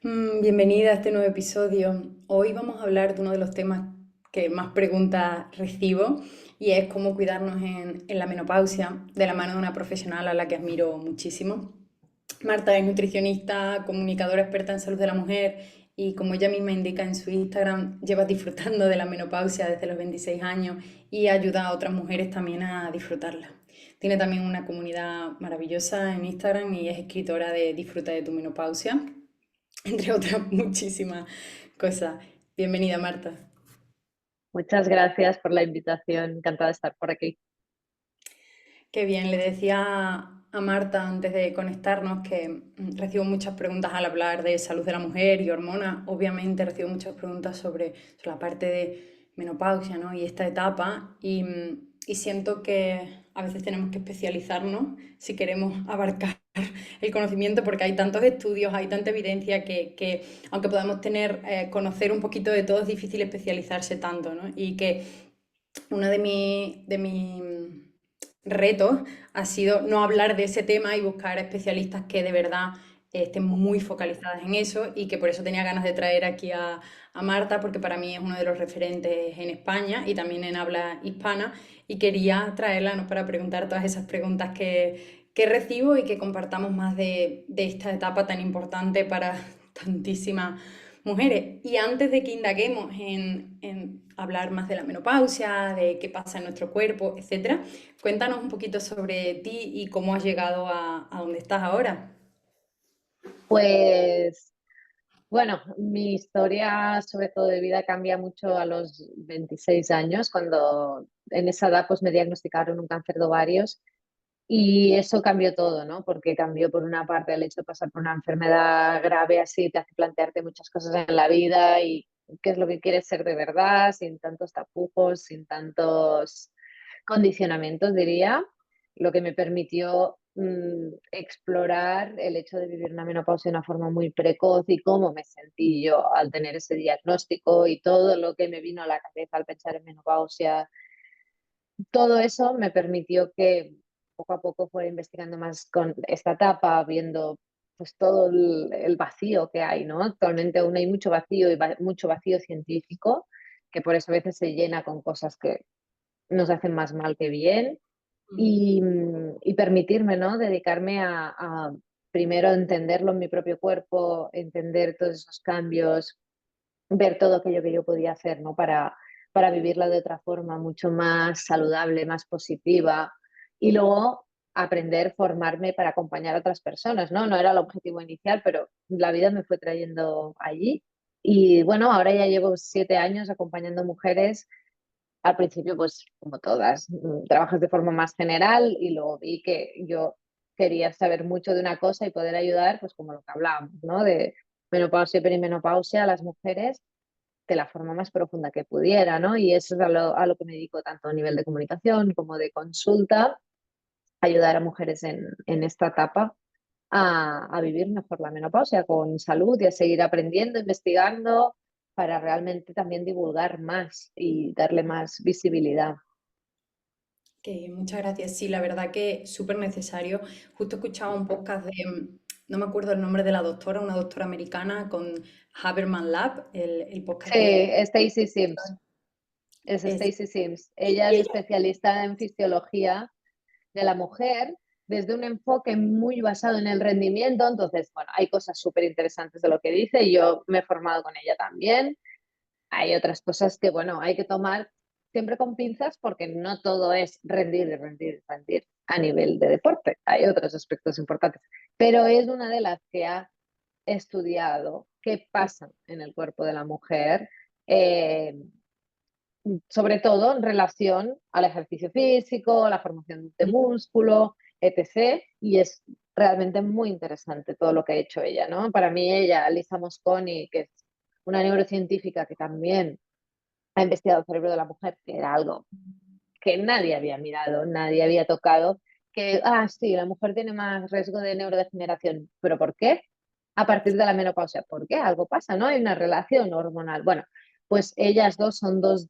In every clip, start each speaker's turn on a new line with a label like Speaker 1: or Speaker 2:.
Speaker 1: Bienvenida a este nuevo episodio. Hoy vamos a hablar de uno de los temas que más preguntas recibo y es cómo cuidarnos en la menopausia de la mano de una profesional a la que admiro muchísimo. Marta es nutricionista, comunicadora experta en salud de la mujer y como ella misma indica en su Instagram, lleva disfrutando de la menopausia desde los 26 años y ayuda a otras mujeres también a disfrutarla. Tiene también una comunidad maravillosa en Instagram y es escritora de Disfruta de tu menopausia, entre otras muchísimas cosas. Bienvenida, Marta.
Speaker 2: Muchas gracias por la invitación, encantada de estar por aquí.
Speaker 1: Qué bien, le decía a Marta antes de conectarnos que recibo muchas preguntas al hablar de salud de la mujer y hormonas. Obviamente recibo muchas preguntas sobre la parte de menopausia, ¿no? Y esta etapa y siento que a veces tenemos que especializarnos si queremos abarcar el conocimiento porque hay tantos estudios, hay tanta evidencia que aunque podamos conocer un poquito de todo, es difícil especializarse tanto, ¿no? Y que uno de mis retos ha sido no hablar de ese tema y buscar especialistas que de verdad estén muy focalizadas en eso y que por eso tenía ganas de traer aquí a Marta, porque para mí es uno de los referentes en España y también en habla hispana, y quería traerla, ¿no?, para preguntar todas esas preguntas que recibo y que compartamos más de esta etapa tan importante para tantísimas mujeres. Y antes de que indaguemos en hablar más de la menopausia, de qué pasa en nuestro cuerpo, etcétera, cuéntanos un poquito sobre ti y cómo has llegado a donde estás ahora.
Speaker 2: Pues bueno, mi historia sobre todo de vida cambia mucho a los 26 años, cuando en esa edad pues me diagnosticaron un cáncer de ovarios y eso cambió todo, ¿no? Porque cambió por una parte el hecho de pasar por una enfermedad grave así, te hace plantearte muchas cosas en la vida y qué es lo que quieres ser de verdad, sin tantos tapujos, sin tantos condicionamientos, diría, lo que me permitió explorar el hecho de vivir una menopausia de una forma muy precoz y cómo me sentí yo al tener ese diagnóstico y todo lo que me vino a la cabeza al pensar en menopausia. Todo eso me permitió que poco a poco fuera investigando más con esta etapa, viendo pues todo el vacío que hay, ¿no? Actualmente aún hay mucho vacío y mucho vacío científico, que por eso a veces se llena con cosas que nos hacen más mal que bien y permitirme, ¿no? Dedicarme a primero entenderlo en mi propio cuerpo, entender todos esos cambios, ver todo aquello que yo podía hacer, ¿no? Para vivirla de otra forma, mucho más saludable, más positiva. Y luego aprender, formarme para acompañar a otras personas, ¿no? No era el objetivo inicial, pero la vida me fue trayendo allí. Y bueno, ahora ya llevo 7 años acompañando mujeres. Al principio, pues como todas, trabajas de forma más general y luego vi que yo quería saber mucho de una cosa y poder ayudar, pues como lo que hablábamos, ¿no? De menopausia y perimenopausia a las mujeres de la forma más profunda que pudiera, ¿no? Y eso es a lo que me dedico tanto a nivel de comunicación como de consulta, ayudar a mujeres en esta etapa a vivir mejor la menopausia con salud y a seguir aprendiendo, investigando para realmente también divulgar más y darle más visibilidad.
Speaker 1: Que muchas gracias. Sí, la verdad que es súper necesario. Justo escuchaba un podcast no me acuerdo el nombre de la doctora, una doctora americana con Haberman Lab, el podcast de...
Speaker 2: Sí, Stacy Sims, es
Speaker 1: es-
Speaker 2: Stacy Sims.
Speaker 1: y
Speaker 2: Ella es
Speaker 1: ella
Speaker 2: especialista en fisiología de la mujer desde un enfoque muy basado en el rendimiento. Entonces, bueno, hay cosas súper interesantes de lo que dice y yo me he formado con ella también. Hay otras cosas que, bueno, hay que tomar siempre con pinzas porque no todo es rendir y rendir y rendir a nivel de deporte. Hay otros aspectos importantes, pero es una de las que ha estudiado qué pasa en el cuerpo de la mujer, eh, sobre todo en relación al ejercicio físico, la formación de músculo, etc. Y es realmente muy interesante todo lo que ha hecho ella, ¿no? Para mí ella, Lisa Mosconi, que es una neurocientífica que también ha investigado el cerebro de la mujer, que era algo que nadie había mirado, nadie había tocado, que, sí, la mujer tiene más riesgo de neurodegeneración, pero ¿por qué? A partir de la menopausia, ¿por qué? Algo pasa, ¿no? Hay una relación hormonal. Bueno, pues ellas dos son dos,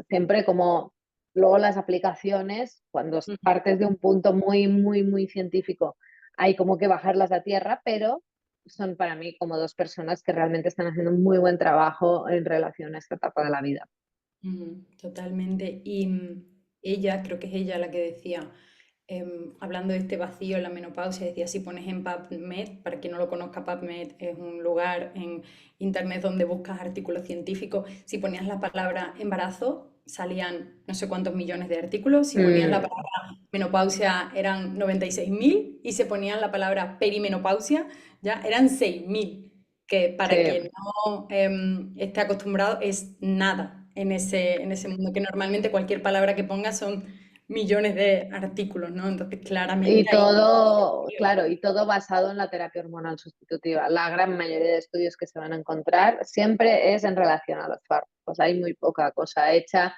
Speaker 2: siempre como luego las aplicaciones, cuando partes de un punto muy, muy, muy científico, hay como que bajarlas a tierra, pero son para mí como dos personas que realmente están haciendo un muy buen trabajo en relación a esta etapa de la vida.
Speaker 1: Totalmente. Y ella, creo que es ella la que decía, hablando de este vacío en la menopausia, decía, si pones en PubMed, para quien no lo conozca, PubMed es un lugar en internet donde buscas artículos científicos, si ponías la palabra embarazo, salían no sé cuántos millones de artículos, si ponías la
Speaker 2: Mm,
Speaker 1: palabra menopausia eran 96.000 y si ponían la palabra perimenopausia ya eran 6.000 que para
Speaker 2: sí.
Speaker 1: quien no esté acostumbrado es nada en ese mundo, que normalmente cualquier palabra que ponga son millones de artículos, ¿no? Entonces,
Speaker 2: Y
Speaker 1: claramente hay...
Speaker 2: todo, claro, y todo basado en la terapia hormonal sustitutiva. La gran mayoría de estudios que se van a encontrar siempre es en relación a los fármacos. Hay muy poca cosa hecha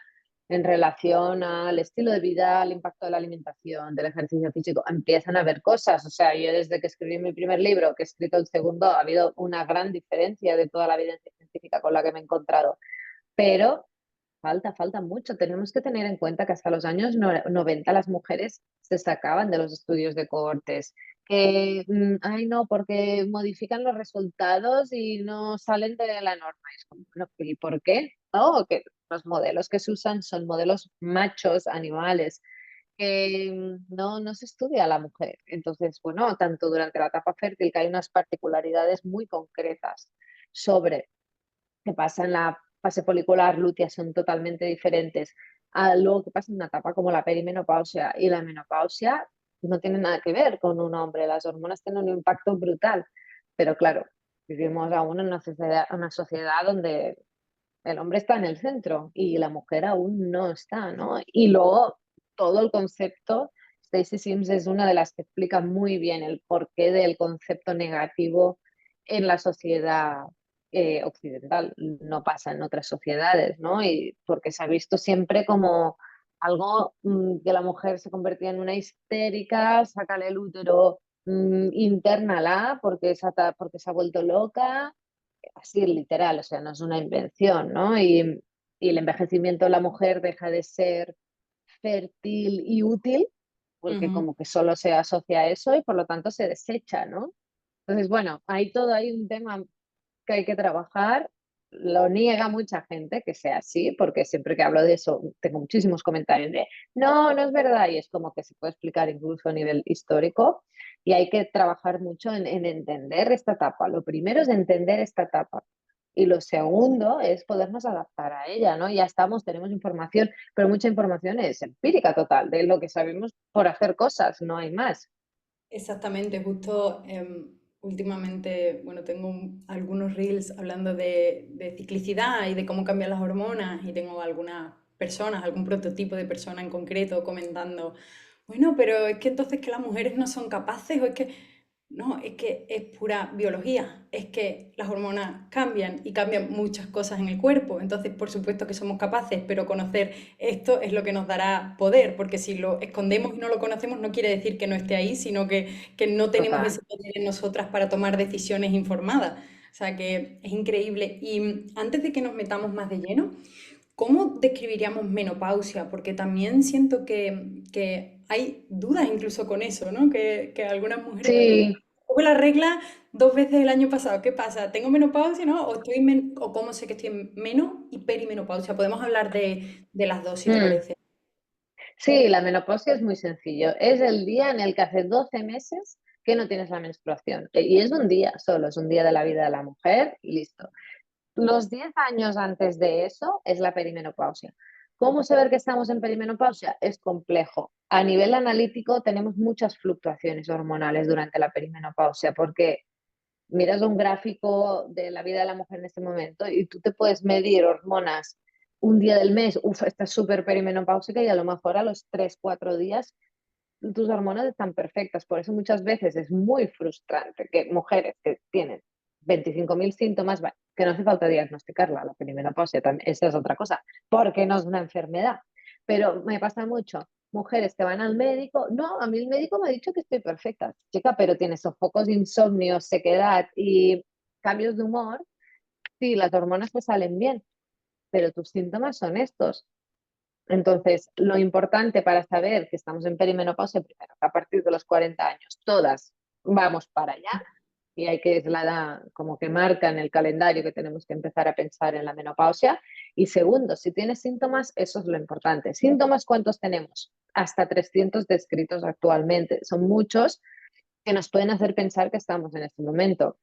Speaker 2: en relación al estilo de vida, al impacto de la alimentación, del ejercicio físico. Empiezan a haber cosas. O sea, yo desde que escribí mi primer libro, que he escrito el segundo, ha habido una gran diferencia de toda la evidencia científica con la que me he encontrado. Pero falta mucho. Tenemos que tener en cuenta que hasta los años 90 las mujeres se sacaban de los estudios de cohortes. Que, ay no, porque modifican los resultados y no salen de la norma. Es como, bueno, ¿y por qué? No, que los modelos que se usan son modelos machos, animales, que no se estudia a la mujer. Entonces, bueno, tanto durante la etapa fértil, que hay unas particularidades muy concretas sobre que pasa en la fase folicular lútea son totalmente diferentes a luego que pasa en una etapa como la perimenopausia. Y la menopausia no tiene nada que ver con un hombre, las hormonas tienen un impacto brutal, pero claro, vivimos aún en una sociedad donde el hombre está en el centro y la mujer aún no está, ¿no? Y luego todo el concepto, Stacey Sims es una de las que explica muy bien el porqué del concepto negativo en la sociedad occidental. No pasa en otras sociedades, ¿no? Y porque se ha visto siempre como algo que la mujer se convertía en una histérica, sácale el útero, internala porque se ha vuelto loca, así literal, o sea, no es una invención, ¿no? Y el envejecimiento de la mujer deja de ser fértil y útil, porque
Speaker 1: Ujú.
Speaker 2: como que solo se asocia a eso y por lo tanto se desecha, ¿no? Entonces, bueno, hay un tema que hay que trabajar. Lo niega mucha gente que sea así, porque siempre que hablo de eso tengo muchísimos comentarios de no es verdad, y es como que se puede explicar incluso a nivel histórico, y hay que trabajar mucho en entender esta etapa. Lo primero es entender esta etapa. Y lo segundo es podernos adaptar a ella, ¿no? Ya estamos, tenemos información, pero mucha información es empírica total, de lo que sabemos por hacer cosas, no hay más.
Speaker 1: Exactamente, justo últimamente, bueno, tengo algunos reels hablando de ciclicidad y de cómo cambian las hormonas y tengo algunas personas, algún prototipo de persona en concreto comentando, bueno, pero es que entonces que las mujeres no son capaces o es que no, es que es pura biología, es que las hormonas cambian y cambian muchas cosas en el cuerpo, entonces por supuesto que somos capaces, pero conocer esto es lo que nos dará poder, porque si lo escondemos y no lo conocemos no quiere decir que no esté ahí, sino que no tenemos
Speaker 2: Total.
Speaker 1: ese poder en nosotras para tomar decisiones informadas. O sea que es increíble. Y antes de que nos metamos más de lleno, ¿cómo describiríamos menopausia? Porque también siento que hay dudas incluso con eso, ¿no? Que algunas mujeres me preguntan,
Speaker 2: Sí.
Speaker 1: tuve la regla 2 veces el año pasado, ¿qué pasa? ¿Tengo menopausia, no? ¿O cómo sé que estoy en y perimenopausia? Podemos hablar de las dos, si te
Speaker 2: Mm.
Speaker 1: parece.
Speaker 2: Sí, la menopausia es muy sencillo. Es el día en el que hace 12 meses que no tienes la menstruación. Y es un día solo, es un día de la vida de la mujer, listo. Los 10 años antes de eso es la perimenopausia. ¿Cómo saber que estamos en perimenopausia? Es complejo. A nivel analítico tenemos muchas fluctuaciones hormonales durante la perimenopausia porque miras un gráfico de la vida de la mujer en este momento y tú te puedes medir hormonas un día del mes, uff, estás súper perimenopáusica y a lo mejor a los 3 4 días tus hormonas están perfectas. Por eso muchas veces es muy frustrante que mujeres que tienen 25.000 síntomas, bueno, que no hace falta diagnosticarla, la perimenopausia, también, esa es otra cosa, porque no es una enfermedad. Pero me pasa mucho, mujeres que van al médico, no, a mí el médico me ha dicho que estoy perfecta, chica, pero tienes sofocos, insomnio, sequedad y cambios de humor, sí, las hormonas te salen bien, pero tus síntomas son estos. Entonces, lo importante para saber que estamos en perimenopausia, primero, a partir de los 40 años, todas vamos para allá, y hay que, es la edad como que marca en el calendario que tenemos que empezar a pensar en la menopausia. Y segundo, si tienes síntomas, eso es lo importante. ¿Síntomas cuántos tenemos? Hasta 300 descritos actualmente. Son muchos que nos pueden hacer pensar que estamos en este momento.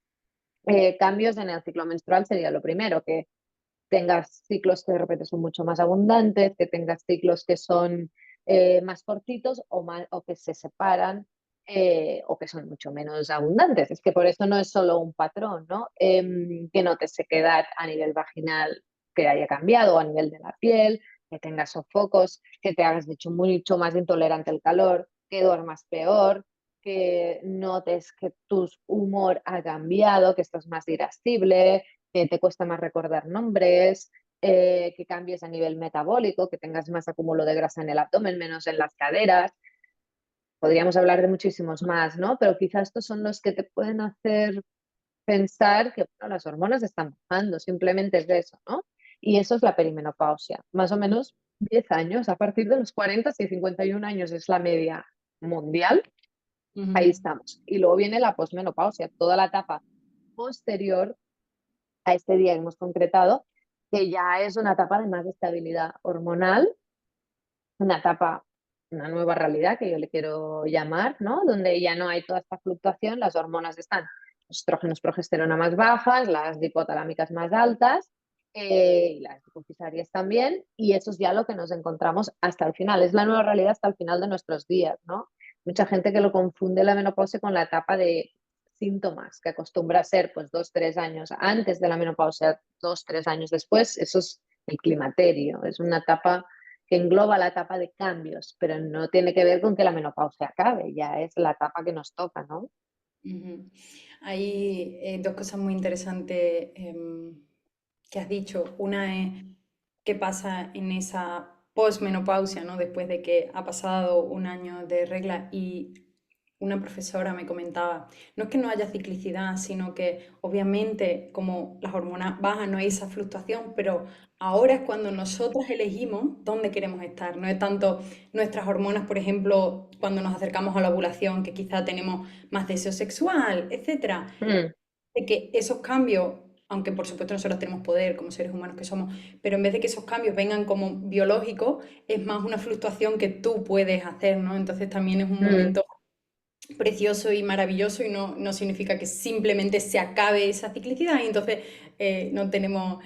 Speaker 2: Cambios en el ciclo menstrual sería lo primero, que tengas ciclos que de repente son mucho más abundantes, que tengas ciclos que son más cortitos o que se separan o que son mucho menos abundantes. Es que por eso no es solo un patrón, ¿no? Que notes sequedad a nivel vaginal que haya cambiado o a nivel de la piel, que tengas sofocos, que te hagas mucho más intolerante al calor, que duermas peor, que notes que tu humor ha cambiado, que estás más irascible, que te cuesta más recordar nombres, que cambies a nivel metabólico, que tengas más acúmulo de grasa en el abdomen, menos en las caderas. Podríamos hablar de muchísimos más, ¿no? Pero quizás estos son los que te pueden hacer pensar que bueno, las hormonas están bajando, simplemente es de eso, ¿no? Y eso es la perimenopausia, más o menos 10 años, a partir de los 40, si 51 años es la media mundial, ahí
Speaker 1: Ujú.
Speaker 2: estamos. Y luego viene la posmenopausia, toda la etapa posterior a este día que hemos concretado, que ya es una etapa de más estabilidad hormonal, una etapa, una nueva realidad que yo le quiero llamar, ¿no? Donde ya no hay toda esta fluctuación, las hormonas están, los estrógenos, progesterona más bajas, las hipotalámicas más altas y las hipofisarias también, y eso es ya lo que nos encontramos hasta el final, es la nueva realidad hasta el final de nuestros días, ¿no? Mucha gente que lo confunde la menopausia con la etapa de síntomas, que acostumbra a ser pues 2, 3 años antes de la menopausia, 2, 3 años después, eso es el climaterio, es una etapa que engloba la etapa de cambios, pero no tiene que ver con que la menopausia acabe, ya es la etapa que nos toca, ¿no?
Speaker 1: Ujú. Hay dos cosas muy interesantes que has dicho. Una es qué pasa en esa posmenopausia, ¿no? Después de que ha pasado un año de regla y una profesora me comentaba, no es que no haya ciclicidad, sino que obviamente como las hormonas bajan, no hay esa fluctuación, pero ahora es cuando nosotras elegimos dónde queremos estar. No es tanto nuestras hormonas, por ejemplo, cuando nos acercamos a la ovulación, que quizá tenemos más deseo sexual, etcétera,
Speaker 2: Mm,
Speaker 1: de que esos cambios, aunque por supuesto nosotros tenemos poder como seres humanos que somos, pero en vez de que esos cambios vengan como biológicos, es más una fluctuación que tú puedes hacer, ¿no? Entonces también es un
Speaker 2: mm,
Speaker 1: momento precioso y maravilloso y no significa que simplemente se acabe esa ciclicidad y entonces no tenemos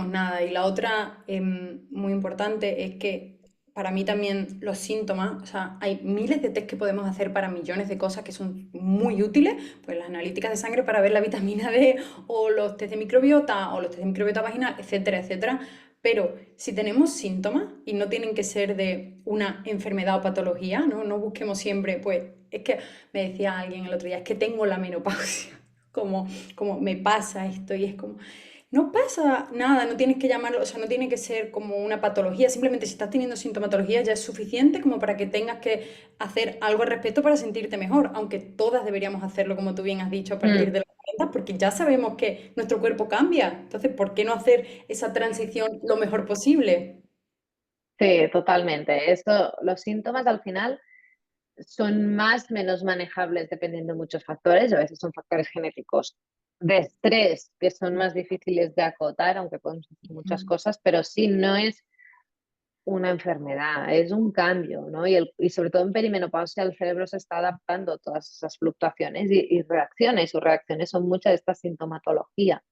Speaker 1: nada. Y la otra muy importante es que para mí también los síntomas, o sea, hay miles de test que podemos hacer para millones de cosas que son muy útiles, pues las analíticas de sangre para ver la vitamina D o los test de microbiota o los test de microbiota vaginal, etcétera, etcétera. Pero si tenemos síntomas, y no tienen que ser de una enfermedad o patología, ¿no? No busquemos siempre, pues, es que me decía alguien el otro día, es que tengo la menopausia, como me pasa esto, y es como, no pasa nada, no tienes que llamarlo, o sea, no tiene que ser como una patología, simplemente si estás teniendo sintomatología ya es suficiente como para que tengas que hacer algo al respecto para sentirte mejor, aunque todas deberíamos hacerlo, como tú bien has dicho, a partir
Speaker 2: mm.
Speaker 1: de los 40, porque ya sabemos que nuestro cuerpo cambia, entonces, ¿por qué no hacer esa transición lo mejor posible?
Speaker 2: Sí, totalmente. Esto, los síntomas al final son más menos manejables dependiendo de muchos factores, a veces son factores genéticos de estrés que son más difíciles de acotar, aunque podemos hacer muchas cosas, pero sí no es una enfermedad, es un cambio, ¿no? Y sobre todo en perimenopausia el cerebro se está adaptando a todas esas fluctuaciones y reacciona, y sus reacciones son mucha de esta sintomatología.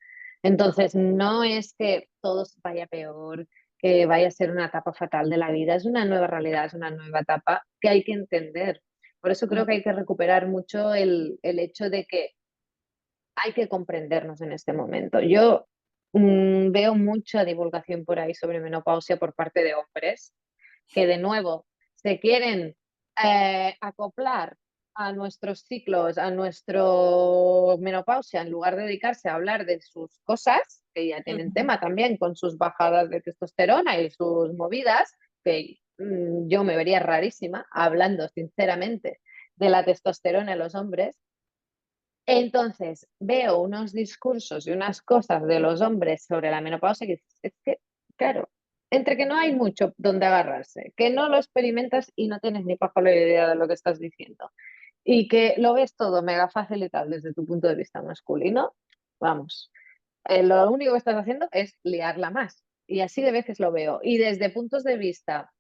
Speaker 2: Entonces, no es que todo vaya peor, que vaya a ser una etapa fatal de la vida, es una nueva realidad, es una nueva etapa que hay que entender. Por eso creo que hay que recuperar mucho el hecho de que hay que comprendernos en este momento. Yo veo mucha divulgación por ahí sobre menopausia por parte de hombres que de nuevo se quieren acoplar a nuestros ciclos, a nuestro menopausia, en lugar de dedicarse a hablar de sus cosas, que ya tienen tema también con sus bajadas de testosterona y sus movidas, que yo me vería rarísima hablando sinceramente de la testosterona en los hombres. Entonces, veo unos discursos y unas cosas de los hombres sobre la menopausia que es que, claro, entre que no hay mucho donde agarrarse, que no lo experimentas y no tienes ni pajolera idea de lo que estás diciendo, y que lo ves todo mega fácil y tal desde tu punto de vista masculino, vamos, lo único que estás haciendo es liarla más. Y así de veces lo veo. Y desde puntos de vista,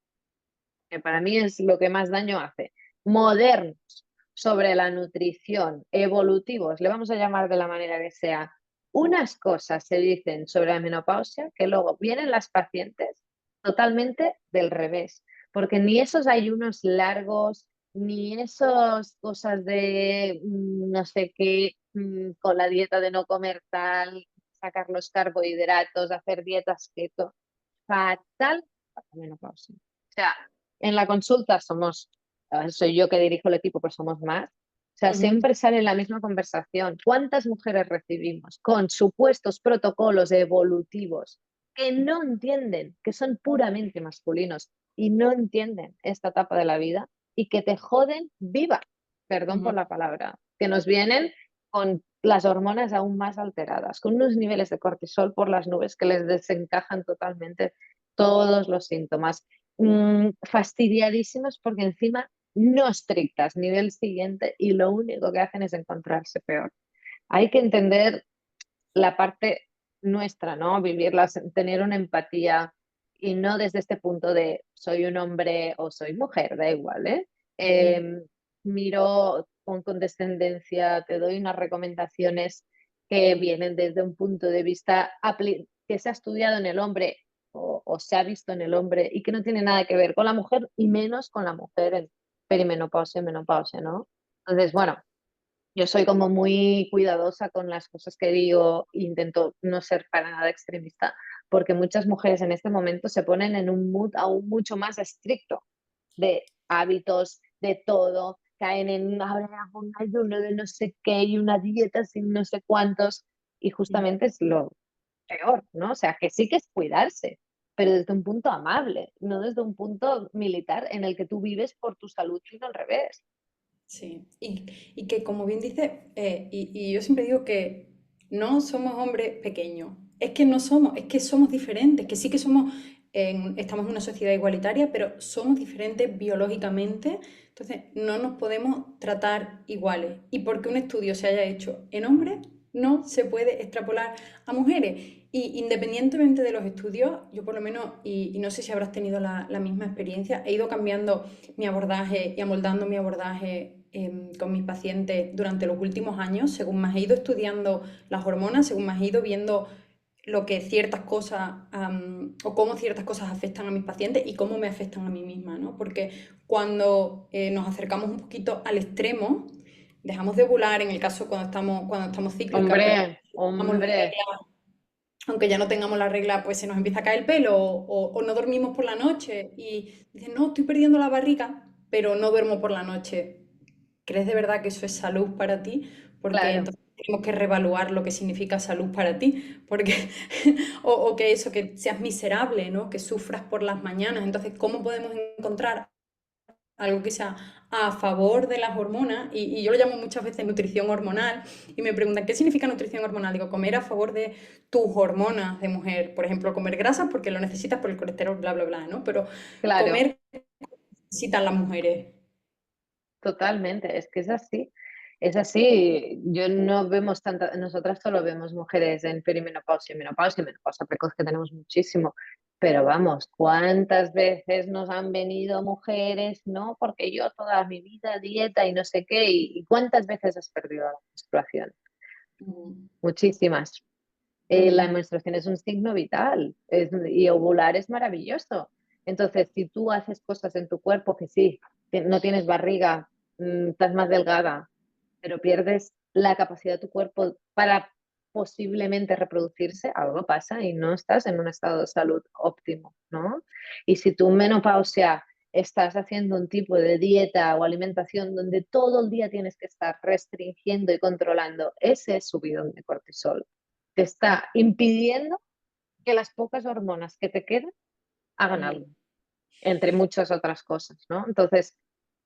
Speaker 2: que para mí es lo que más daño hace, modernos sobre la nutrición, evolutivos, le vamos a llamar de la manera que sea, unas cosas se dicen sobre la menopausia que luego vienen las pacientes totalmente del revés, porque ni esos ayunos largos, ni esas cosas de no sé qué, con la dieta de no comer tal, sacar los carbohidratos, hacer dietas keto, fatal para la menopausia. O sea, en la consulta somos, soy yo que dirijo el equipo, pero somos más. O sea,
Speaker 1: Ujú,
Speaker 2: siempre sale la misma conversación. ¿Cuántas mujeres recibimos con supuestos protocolos evolutivos que no entienden, que son puramente masculinos y no entienden esta etapa de la vida y que te joden viva, perdón por
Speaker 1: ujú.
Speaker 2: la palabra, que nos vienen con las hormonas aún más alteradas, con unos niveles de cortisol por las nubes que les desencajan totalmente todos los síntomas, fastidiadísimas porque encima no estrictas, nivel siguiente, y lo único que hacen es encontrarse peor. Hay que entender la parte nuestra, ¿no? Vivirlas, tener una empatía y no desde este punto de soy un hombre o soy mujer, da igual, ¿eh?
Speaker 1: Sí.
Speaker 2: Eh, Miro con condescendencia, te doy unas recomendaciones que vienen desde un punto de vista que se ha estudiado en el hombre o se ha visto en el hombre y que no tiene nada que ver con la mujer y menos con la mujer en perimenopausia y menopausia, ¿no? Entonces, bueno, yo soy como muy cuidadosa con las cosas que digo, intento no ser para nada extremista, porque muchas mujeres en este momento se ponen en un mood aún mucho más estricto de hábitos, de todo, caen en ahora hago un ayuno de no sé qué y una dieta sin no sé cuántos, y justamente es lo peor, ¿no? O sea, que sí que es cuidarse, pero desde un punto amable, no desde un punto militar en el que tú vives por tu salud, sino al revés.
Speaker 1: Sí, y que como bien dice, y yo siempre digo que no somos hombres pequeños, es que no somos, es que somos diferentes, que sí que somos, estamos en una sociedad igualitaria, pero somos diferentes biológicamente, entonces no nos podemos tratar iguales. Y porque un estudio se haya hecho en hombres, no se puede extrapolar a mujeres. Y independientemente de los estudios, yo por lo menos, y no sé si habrás tenido la misma experiencia, he ido cambiando mi abordaje y amoldando mi abordaje con mis pacientes durante los últimos años, según más he ido estudiando las hormonas, según más he ido viendo lo que ciertas cosas o cómo ciertas cosas afectan a mis pacientes y cómo me afectan a mí misma, ¿no? Porque cuando nos acercamos un poquito al extremo, dejamos de ovular en el caso cuando estamos cíclicas, pero
Speaker 2: Hombre,
Speaker 1: vamos la
Speaker 2: hombre,
Speaker 1: regla, aunque ya no tengamos la regla, pues se nos empieza a caer el pelo o no dormimos por la noche y dicen, no, estoy perdiendo la barriga, pero no duermo por la noche. ¿Crees de verdad que eso es salud para ti? Porque
Speaker 2: claro.
Speaker 1: entonces tenemos que reevaluar lo que significa salud para ti, porque o que eso, que seas miserable, ¿no? Que sufras por las mañanas. Entonces, ¿cómo podemos encontrar algo que sea a favor de las hormonas? Y yo lo llamo muchas veces nutrición hormonal y me preguntan, ¿qué significa nutrición hormonal? Digo, comer a favor de tus hormonas de mujer. Por ejemplo, comer grasas porque lo necesitas por el colesterol, bla, bla, bla, ¿no? Pero
Speaker 2: Claro,
Speaker 1: comer necesitan las mujeres.
Speaker 2: totalmente, es que es así. Es así, yo no vemos tanta, nosotras solo vemos mujeres en perimenopausia, menopausia y menopausia precoz, que tenemos muchísimo, pero vamos, ¿cuántas veces nos han venido mujeres? No, porque yo toda mi vida dieta y no sé qué, y cuántas veces has perdido la menstruación?
Speaker 1: Mm,
Speaker 2: Muchísimas. La
Speaker 1: mm,
Speaker 2: menstruación es un signo vital y ovular es maravilloso. Entonces, si tú haces cosas en tu cuerpo que sí, que no tienes barriga, estás más delgada, pero pierdes la capacidad de tu cuerpo para posiblemente reproducirse, algo pasa y no estás en un estado de salud óptimo, ¿no? Y si tú menopausia estás haciendo un tipo de dieta o alimentación donde todo el día tienes que estar restringiendo y controlando ese subidón de cortisol, te está impidiendo que las pocas hormonas que te quedan hagan
Speaker 1: mm.
Speaker 2: algo, entre muchas otras cosas, ¿no? Entonces,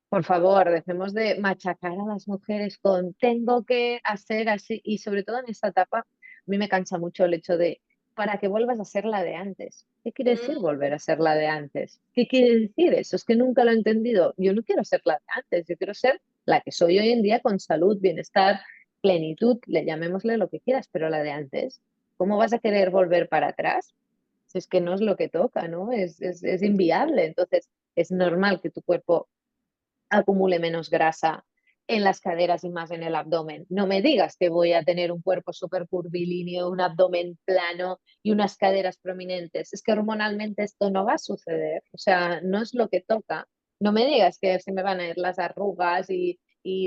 Speaker 2: por favor, dejemos de machacar a las mujeres con tengo que hacer así y sobre todo en esta etapa, a mí me cansa mucho el hecho de para que vuelvas a ser la de antes. ¿Qué quiere decir
Speaker 1: Mm,
Speaker 2: volver a ser la de antes? ¿Qué quiere decir eso? Es que nunca lo he entendido. Yo no quiero ser la de antes, yo quiero ser la que soy hoy en día con salud, bienestar, plenitud, le llamémosle lo que quieras, pero la de antes. ¿Cómo vas a querer volver para atrás? Si es que no es lo que toca, ¿no? Es inviable. Entonces, es normal que tu cuerpo acumule menos grasa en las caderas y más en el abdomen. No me digas que voy a tener un cuerpo súper curvilíneo, un abdomen plano y unas caderas prominentes. Es que hormonalmente esto no va a suceder. O sea, no es lo que toca. No me digas que se me van a ir las arrugas y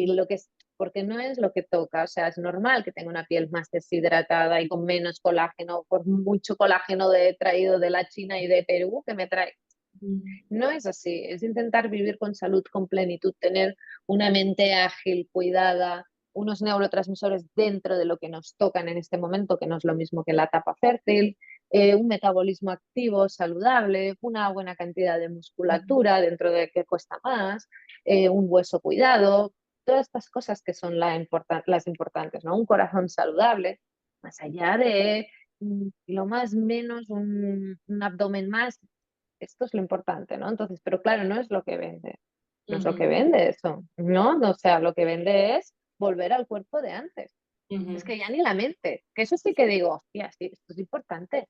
Speaker 2: lo que es, porque no es lo que toca. O sea, es normal que tenga una piel más deshidratada y con menos colágeno, por mucho colágeno traído de la China y de Perú que me trae.
Speaker 1: Mm.
Speaker 2: No es así, es intentar vivir con salud, con plenitud, tener una mente ágil, cuidada, unos neurotransmisores dentro de lo que nos tocan en este momento, que no es lo mismo que la etapa fértil, un metabolismo activo, saludable, una buena cantidad de musculatura dentro de que cuesta más, un hueso cuidado, todas estas cosas que son las importantes, ¿no? Un corazón saludable, más allá de lo más menos un abdomen más, esto es lo importante, ¿no? Entonces, pero claro, no es lo que vende, no es lo que
Speaker 1: Ujú,
Speaker 2: vende eso, ¿no? O sea, lo que vende es volver al cuerpo de antes. Es
Speaker 1: ujú,
Speaker 2: que ya ni la mente, que eso sí que digo, hostia, sí, esto es importante,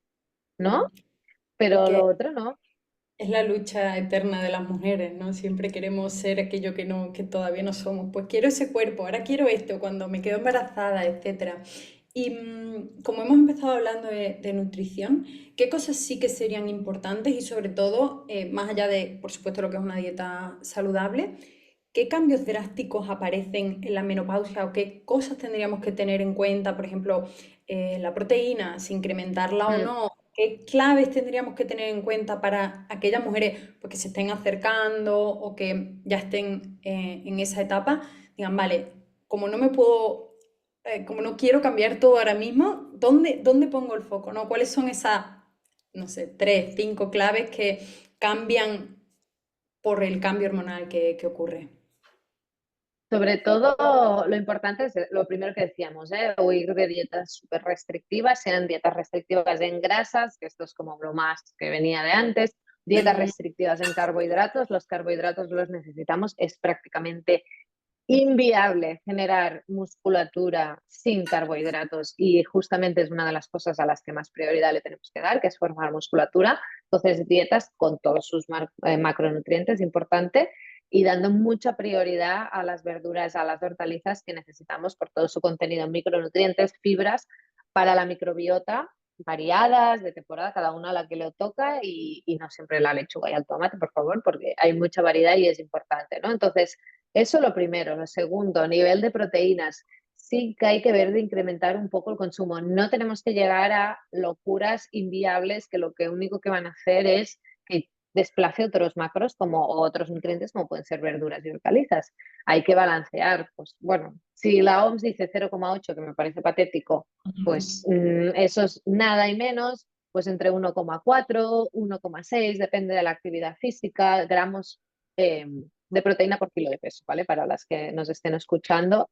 Speaker 2: ¿no?
Speaker 1: ujú. Es
Speaker 2: Pero
Speaker 1: que
Speaker 2: lo otro no.
Speaker 1: es la lucha eterna de las mujeres, ¿no? Siempre queremos ser aquello que no, que todavía no somos. Pues quiero ese cuerpo, ahora quiero esto, cuando me quedo embarazada, etcétera. Y como hemos empezado hablando de nutrición, ¿qué cosas sí que serían importantes y sobre todo, más allá de, por supuesto, lo que es una dieta saludable, qué cambios drásticos aparecen en la menopausia o qué cosas tendríamos que tener en cuenta? Por ejemplo, la proteína, si incrementarla o
Speaker 2: Mm.
Speaker 1: no. ¿Qué claves tendríamos que tener en cuenta para aquellas mujeres pues, que se estén acercando o que ya estén en esa etapa? Digan, vale, como no me puedo, como no quiero cambiar todo ahora mismo, ¿dónde pongo el foco, no? ¿Cuáles son esas, no sé, tres, cinco claves que cambian por el cambio hormonal que ocurre?
Speaker 2: Sobre todo, lo importante es lo primero que decíamos, huir de dietas súper restrictivas, sean dietas restrictivas en grasas, que esto es como lo más que venía de antes, dietas
Speaker 1: Ujú,
Speaker 2: restrictivas en carbohidratos, los carbohidratos los necesitamos, es prácticamente inviable generar musculatura sin carbohidratos y justamente es una de las cosas a las que más prioridad le tenemos que dar, que es formar musculatura. Entonces, dietas con todos sus macronutrientes, importante, y dando mucha prioridad a las verduras, a las hortalizas que necesitamos por todo su contenido en micronutrientes, fibras para la microbiota variadas, de temporada, cada una a la que le toca y no siempre la lechuga y el tomate, por favor, porque hay mucha variedad y es importante, ¿no? Entonces, eso lo primero. Lo segundo, a nivel de proteínas, sí que hay que ver de incrementar un poco el consumo. No tenemos que llegar a locuras inviables que lo que único que van a hacer es que desplace otros macros como o otros nutrientes como pueden ser verduras y hortalizas. Hay que balancear, pues bueno, si la OMS dice 0,8, que me parece patético, pues eso es nada y menos, pues entre 1,4, 1,6, depende de la actividad física, gramos eh, de proteína por kilo de peso, ¿vale? Para las que nos estén escuchando,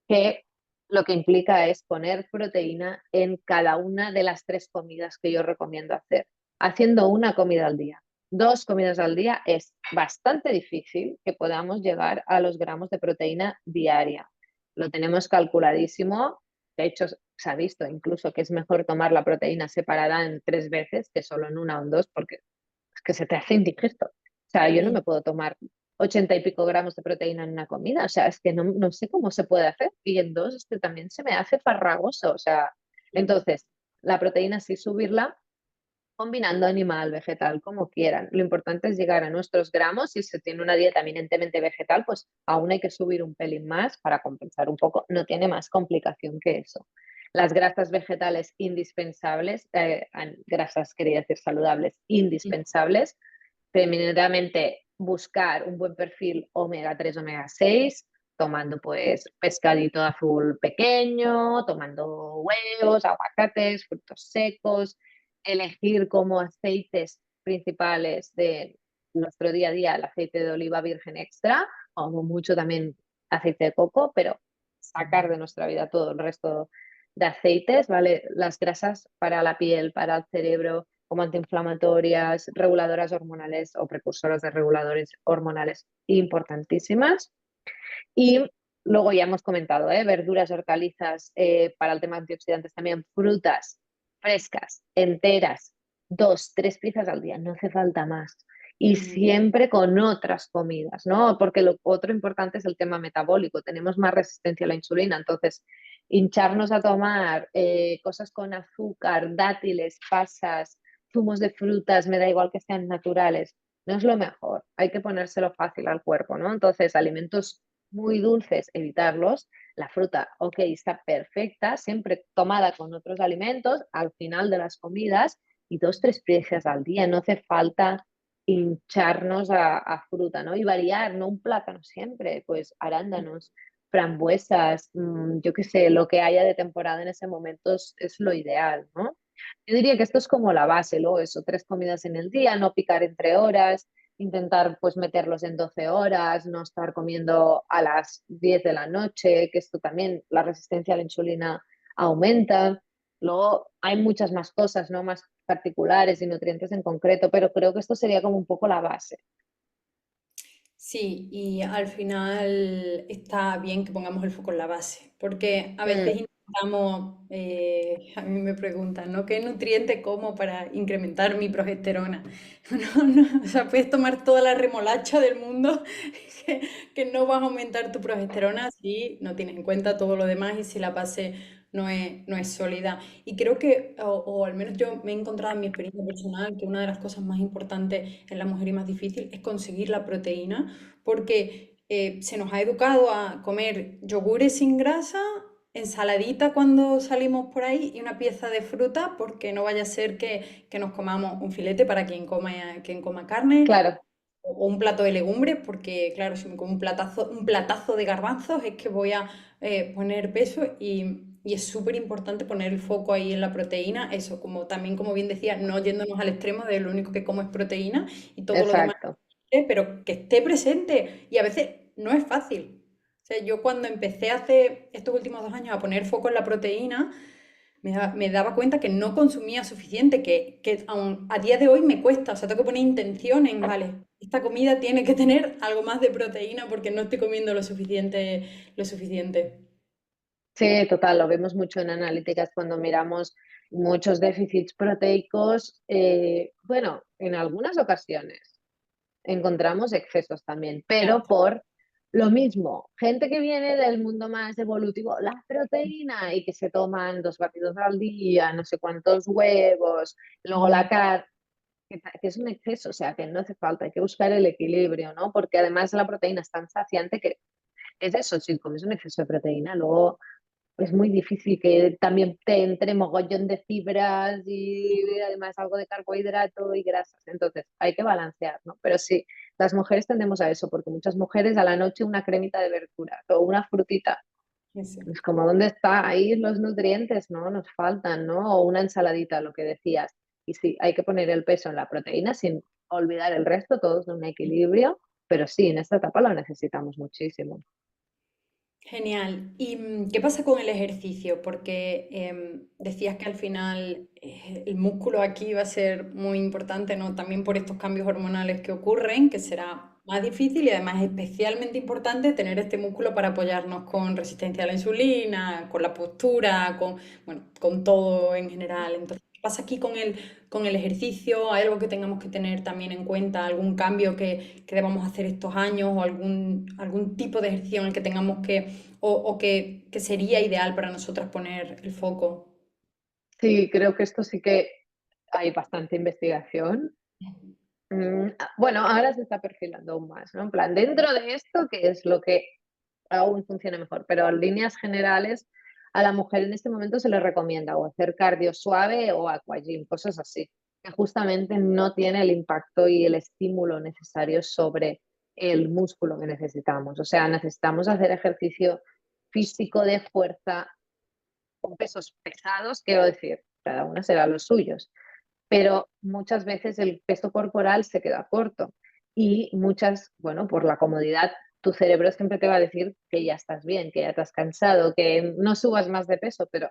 Speaker 2: que lo que implica es poner proteína en cada una de las tres comidas que yo recomiendo hacer, haciendo una comida al día. Dos comidas al día es bastante difícil que podamos llegar a los gramos de proteína diaria. Lo tenemos calculadísimo. De hecho, se ha visto incluso que es mejor tomar la proteína separada en 3 veces que solo en una o en dos, porque es que se te hace indigesto. O sea, yo no me puedo tomar 80 y pico gramos de proteína en una comida. O sea, es que no sé cómo se puede hacer. Y en dos es que también se me hace farragoso. O sea, entonces, la proteína sí subirla combinando animal, vegetal, como quieran. Lo importante es llegar a nuestros gramos. Si se tiene una dieta eminentemente vegetal, pues aún hay que subir un pelín más para compensar un poco. No tiene más complicación que eso. Las grasas vegetales indispensables, grasas quería decir saludables, indispensables, primeramente buscar un buen perfil omega 3 omega 6 tomando pues pescadito azul pequeño, tomando huevos, aguacates, frutos secos, elegir como aceites principales de nuestro día a día el aceite de oliva virgen extra, o mucho también aceite de coco, pero sacar de nuestra vida todo el resto de aceites, ¿vale? Las grasas para la piel, para el cerebro, como antiinflamatorias, reguladoras hormonales o precursoras de reguladores hormonales importantísimas. Y luego ya hemos comentado, verduras, hortalizas, para el tema de antioxidantes también, frutas frescas, enteras, 2, 3 piezas al día, no hace falta más. Y
Speaker 1: Ujú.
Speaker 2: siempre con otras comidas, ¿no? Porque lo otro importante es el tema metabólico. Tenemos más resistencia a la insulina, entonces hincharnos a tomar cosas con azúcar, dátiles, pasas, zumos de frutas, me da igual que sean naturales, no es lo mejor. Hay que ponérselo fácil al cuerpo, ¿no? Entonces, alimentos muy dulces, evitarlos. La fruta, ok, está perfecta, siempre tomada con otros alimentos al final de las comidas y 2, 3 piezas al día. No hace falta hincharnos a fruta, ¿no? Y variar, no un plátano siempre, pues arándanos, frambuesas, yo qué sé, lo que haya de temporada en ese momento es lo ideal, ¿no? Yo diría que esto es como la base, luego eso, 3 comidas en el día, no picar entre horas, intentar pues meterlos en 12 horas, no estar comiendo a las 10 de la noche, que esto también, la resistencia a la insulina aumenta. Luego hay muchas más cosas, ¿no? Más particulares y nutrientes en concreto, pero creo que esto sería como un poco la base.
Speaker 1: Sí, y al final está bien que pongamos el foco en la base, porque a veces
Speaker 2: Mm,
Speaker 1: intentamos, a mí me preguntan, ¿no? ¿Qué nutriente como para incrementar mi progesterona? No, no, o sea, puedes tomar toda la remolacha del mundo, que, que no vas a aumentar tu progesterona si no tienes en cuenta todo lo demás y si la base no es sólida. Y creo que, o al menos yo me he encontrado en mi experiencia personal, que una de las cosas más importantes en la mujer y más difícil es conseguir la proteína, porque se nos ha educado a comer yogures sin grasa, ensaladita cuando salimos por ahí y una pieza de fruta, porque no vaya a ser que nos comamos un filete para quien coma carne.
Speaker 2: claro,
Speaker 1: O un plato de legumbres, porque claro, si me como un platazo de garbanzos es que voy a poner peso y es súper importante poner el foco ahí en la proteína, eso, como también como bien decía, no yéndonos al extremo de lo único que como es proteína y todo lo demás,
Speaker 2: exacto.
Speaker 1: pero que esté presente y a veces no es fácil. O sea, yo cuando empecé hace estos últimos 2 años a poner foco en la proteína, me daba cuenta que no consumía suficiente, que aún a día de hoy me cuesta, o sea, tengo que poner intención en, vale, esta comida tiene que tener algo más de proteína porque no estoy comiendo lo suficiente, lo suficiente.
Speaker 2: Sí, total, lo vemos mucho en analíticas cuando miramos muchos déficits proteicos. Bueno, en algunas ocasiones encontramos excesos también, pero
Speaker 1: Claro.
Speaker 2: por lo mismo, gente que viene del mundo más evolutivo, la proteína y que se toman 2 batidos al día, no sé cuántos huevos, luego la
Speaker 1: Mm.
Speaker 2: carne, que es un exceso, o sea, que no hace falta, hay que buscar el equilibrio, ¿no? Porque además la proteína es tan saciante que es eso, si comes un exceso de proteína, luego es muy difícil que también te entre mogollón de fibras y además algo de carbohidrato y grasas. Entonces, hay que balancear, ¿no? Pero sí, las mujeres tendemos a eso, porque muchas mujeres a la noche una cremita de verduras o una frutita.
Speaker 1: Eso.
Speaker 2: Es como, ¿dónde está ahí los nutrientes? ¿No? Nos faltan, ¿no? O una ensaladita, lo que decías. Y sí, hay que poner el peso en la proteína sin olvidar el resto, todos en un equilibrio, pero sí, en esta etapa lo necesitamos muchísimo.
Speaker 1: Genial. ¿Y qué pasa con el ejercicio? Porque decías que al final el músculo aquí va a ser muy importante, ¿no? También por estos cambios hormonales que ocurren, que será más difícil y además especialmente importante tener este músculo para apoyarnos con resistencia a la insulina, con la postura, bueno, con todo en general. Entonces, ¿qué pasa aquí con el ejercicio? ¿Hay algo que tengamos que tener también en cuenta? ¿Algún cambio que debamos hacer estos años o algún tipo de ejercicio en el que tengamos o que sería ideal para nosotras poner el foco?
Speaker 2: Sí, creo que esto sí que hay bastante investigación. Bueno, ahora se está perfilando aún más, ¿no? En plan, dentro de esto, ¿qué es lo que aún funciona mejor? Pero en líneas generales, a la mujer en este momento se le recomienda o hacer cardio suave o aquagym, cosas así, que justamente no tiene el impacto y el estímulo necesario sobre el músculo que necesitamos. O sea, necesitamos hacer ejercicio físico de fuerza con pesos pesados, quiero decir, cada uno será los suyos, pero muchas veces el peso corporal se queda corto y muchas, bueno, por la comodidad, tu cerebro siempre te va a decir que ya estás bien, que ya te has cansado, que no subas más de peso, pero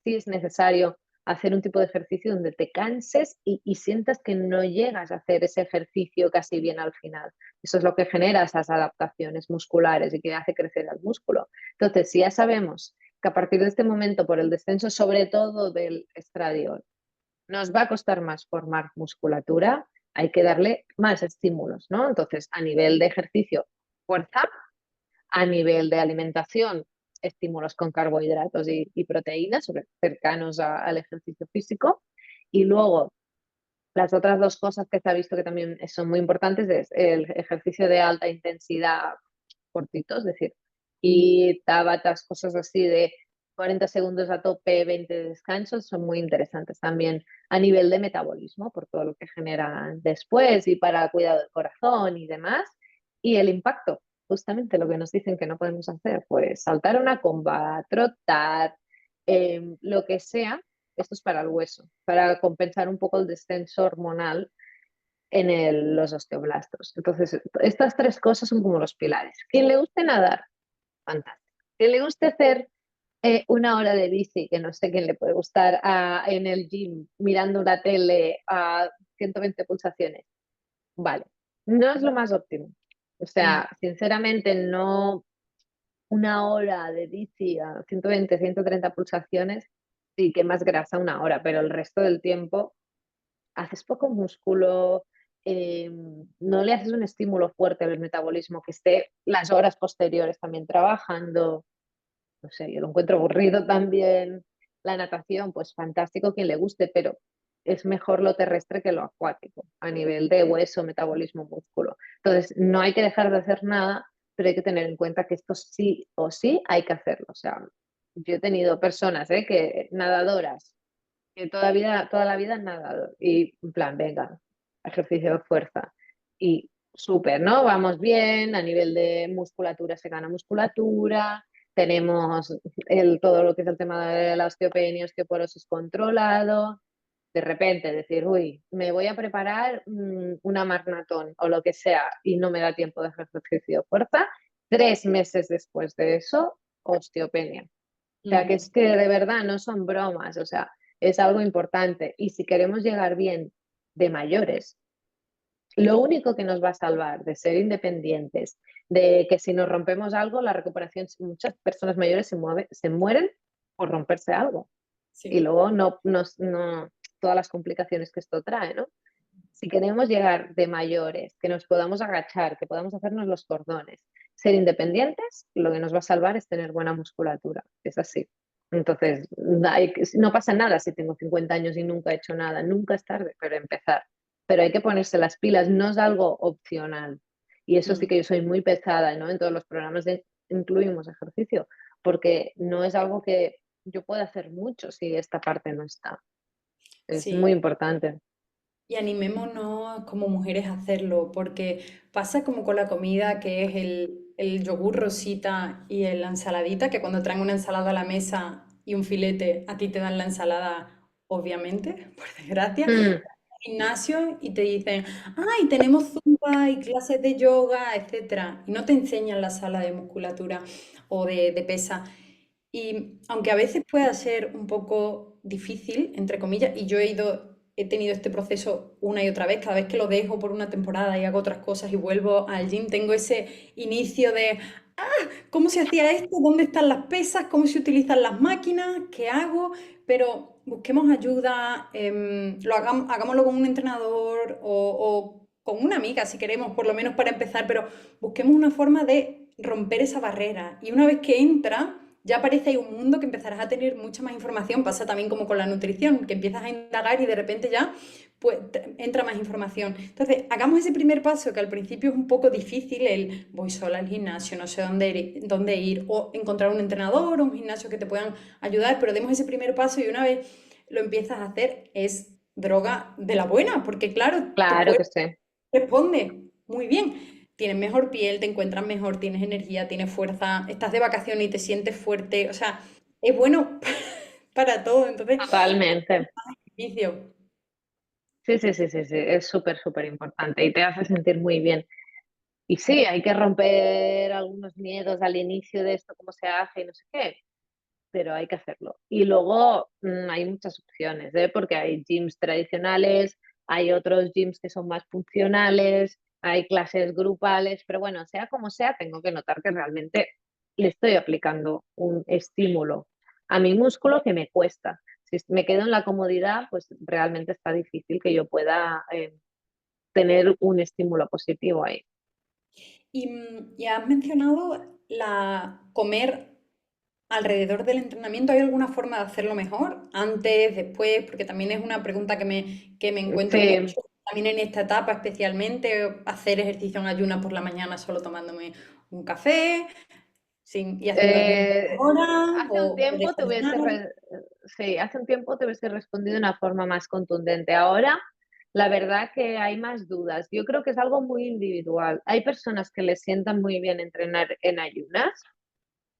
Speaker 2: sí es necesario hacer un tipo de ejercicio donde te canses y sientas que no llegas a hacer ese ejercicio casi bien al final. Eso es lo que genera esas adaptaciones musculares y que hace crecer el músculo. Entonces, si ya sabemos que a partir de este momento, por el descenso sobre todo del estradiol, nos va a costar más formar musculatura, hay que darle más estímulos, ¿no? Entonces, a nivel de ejercicio, fuerza, a nivel de alimentación, estímulos con carbohidratos y proteínas cercanos al ejercicio físico. Y luego, las otras dos cosas que se ha visto que también son muy importantes es el ejercicio de alta intensidad cortito, es decir, y tabatas, cosas así de 40 segundos a tope, 20 de descansos, son muy interesantes también a nivel de metabolismo, por todo lo que generan después y para cuidado del corazón y demás. Y el impacto, justamente lo que nos dicen que no podemos hacer, pues saltar una comba, trotar, lo que sea, esto es para el hueso, para compensar un poco el descenso hormonal en los osteoblastos. Entonces, estas tres cosas son como los pilares. Quien le guste nadar, fantástico. Quien le guste hacer una hora de bici, que no sé quién le puede gustar, en el gym, mirando una tele a 120 pulsaciones, vale. No es lo más óptimo. O
Speaker 1: Mm.
Speaker 2: sea, sinceramente, no una hora de bici a 120, 130 pulsaciones, sí, que más grasa una hora, pero el resto del tiempo haces poco músculo, no le haces un estímulo fuerte al metabolismo que esté las horas posteriores también trabajando. No sé, yo lo encuentro aburrido también. La natación, pues fantástico quien le guste, pero es mejor lo terrestre que lo acuático a nivel de hueso, metabolismo, músculo. Entonces, no hay que dejar de hacer nada, pero hay que tener en cuenta que esto sí o sí hay que hacerlo. O sea, yo he tenido personas, que nadadoras que toda la vida han nadado. Y en plan, venga, ejercicio de fuerza. Y súper, ¿no? Vamos bien, a nivel de musculatura se gana musculatura, tenemos todo lo que es el tema de la osteopenia, osteoporosis controlado. De repente decir, uy, me voy a preparar una maratón o lo que sea y no me da tiempo de hacer ejercicio de fuerza. 3 meses después de eso, osteopenia. O sea, que
Speaker 1: Mm.
Speaker 2: es que de verdad no son bromas, o sea, es algo importante. Y si queremos llegar bien de mayores, lo único que nos va a salvar de ser independientes, de que si nos rompemos algo, la recuperación, muchas personas mayores se mueren por romperse algo. Y
Speaker 1: Sí.
Speaker 2: luego no todas las complicaciones que esto trae, ¿no? Si queremos llegar de mayores, que nos podamos agachar, que podamos hacernos los cordones, ser independientes, lo que nos va a salvar es tener buena musculatura. Es así. Entonces, no pasa nada si tengo 50 años y nunca he hecho nada. Nunca es tarde para empezar. Pero hay que ponerse las pilas, no es algo opcional. Y eso sí
Speaker 1: Mm.
Speaker 2: que yo soy muy pesada, ¿no? En todos los programas incluimos ejercicio, porque no es algo que yo pueda hacer mucho si esta parte no está. Es muy
Speaker 1: Sí.
Speaker 2: importante.
Speaker 1: Y animémonos como mujeres a hacerlo, porque pasa como con la comida, que es el yogur rosita y la ensaladita, que cuando traen una ensalada a la mesa y un filete, a ti te dan la ensalada, obviamente, por desgracia,
Speaker 2: Mm.
Speaker 1: gimnasio y te dicen, ay, tenemos zumba y clases de yoga, etcétera, y no te enseñan la sala de musculatura o de pesa. Y aunque a veces pueda ser un poco difícil, entre comillas, y yo he tenido este proceso una y otra vez, cada vez que lo dejo por una temporada y hago otras cosas y vuelvo al gym, tengo ese inicio de, ¿cómo se hacía esto? ¿Dónde están las pesas? ¿Cómo se utilizan las máquinas? ¿Qué hago? Pero busquemos ayuda, hagámoslo con un entrenador o con una amiga si queremos, por lo menos para empezar, pero busquemos una forma de romper esa barrera. Y una vez que entra, ya aparece ahí un mundo que empezarás a tener mucha más información. Pasa también como con la nutrición, que empiezas a indagar y de repente ya pues entra más información. Entonces, hagamos ese primer paso que al principio es un poco difícil, el voy sola al gimnasio, no sé dónde ir, o encontrar un entrenador o un gimnasio que te puedan ayudar, pero demos ese primer paso y una vez lo empiezas a hacer es droga de la buena, porque claro, tu
Speaker 2: Claro que
Speaker 1: cuerpo
Speaker 2: sí.
Speaker 1: responde muy bien. Tienes mejor piel, te encuentras mejor, tienes energía, tienes fuerza, estás de vacaciones y te sientes fuerte. O sea, es bueno para todo. Entonces,
Speaker 2: Totalmente.
Speaker 1: ejercicio.
Speaker 2: Sí, sí, sí, sí, sí, es súper, súper importante y te hace sentir muy bien. Y sí, hay que romper algunos miedos al inicio de esto, cómo se hace y no sé qué. pero hay que hacerlo. Y luego hay muchas opciones, ¿eh? Porque hay gyms tradicionales, hay otros gyms que son más funcionales, hay clases grupales, pero bueno, sea como sea, tengo que notar que realmente le estoy aplicando un estímulo a mi músculo que me cuesta. Si me quedo en la comodidad, pues realmente está difícil que yo pueda tener un estímulo positivo ahí.
Speaker 1: Y has mencionado la comer alrededor del entrenamiento. ¿Hay alguna forma de hacerlo mejor? Antes, después, porque también es una pregunta que me encuentro
Speaker 2: Sí,
Speaker 1: mucho, también en esta etapa especialmente, hacer ejercicio en ayunas por la mañana solo tomándome un café y haciendo ayuno ahora
Speaker 2: hace un
Speaker 1: o
Speaker 2: tiempo
Speaker 1: desayunar.
Speaker 2: sí, hace un tiempo te hubiese respondido de una forma más contundente. Ahora, la verdad que hay más dudas. Yo creo que es algo muy individual. Hay personas que les sientan muy bien entrenar en ayunas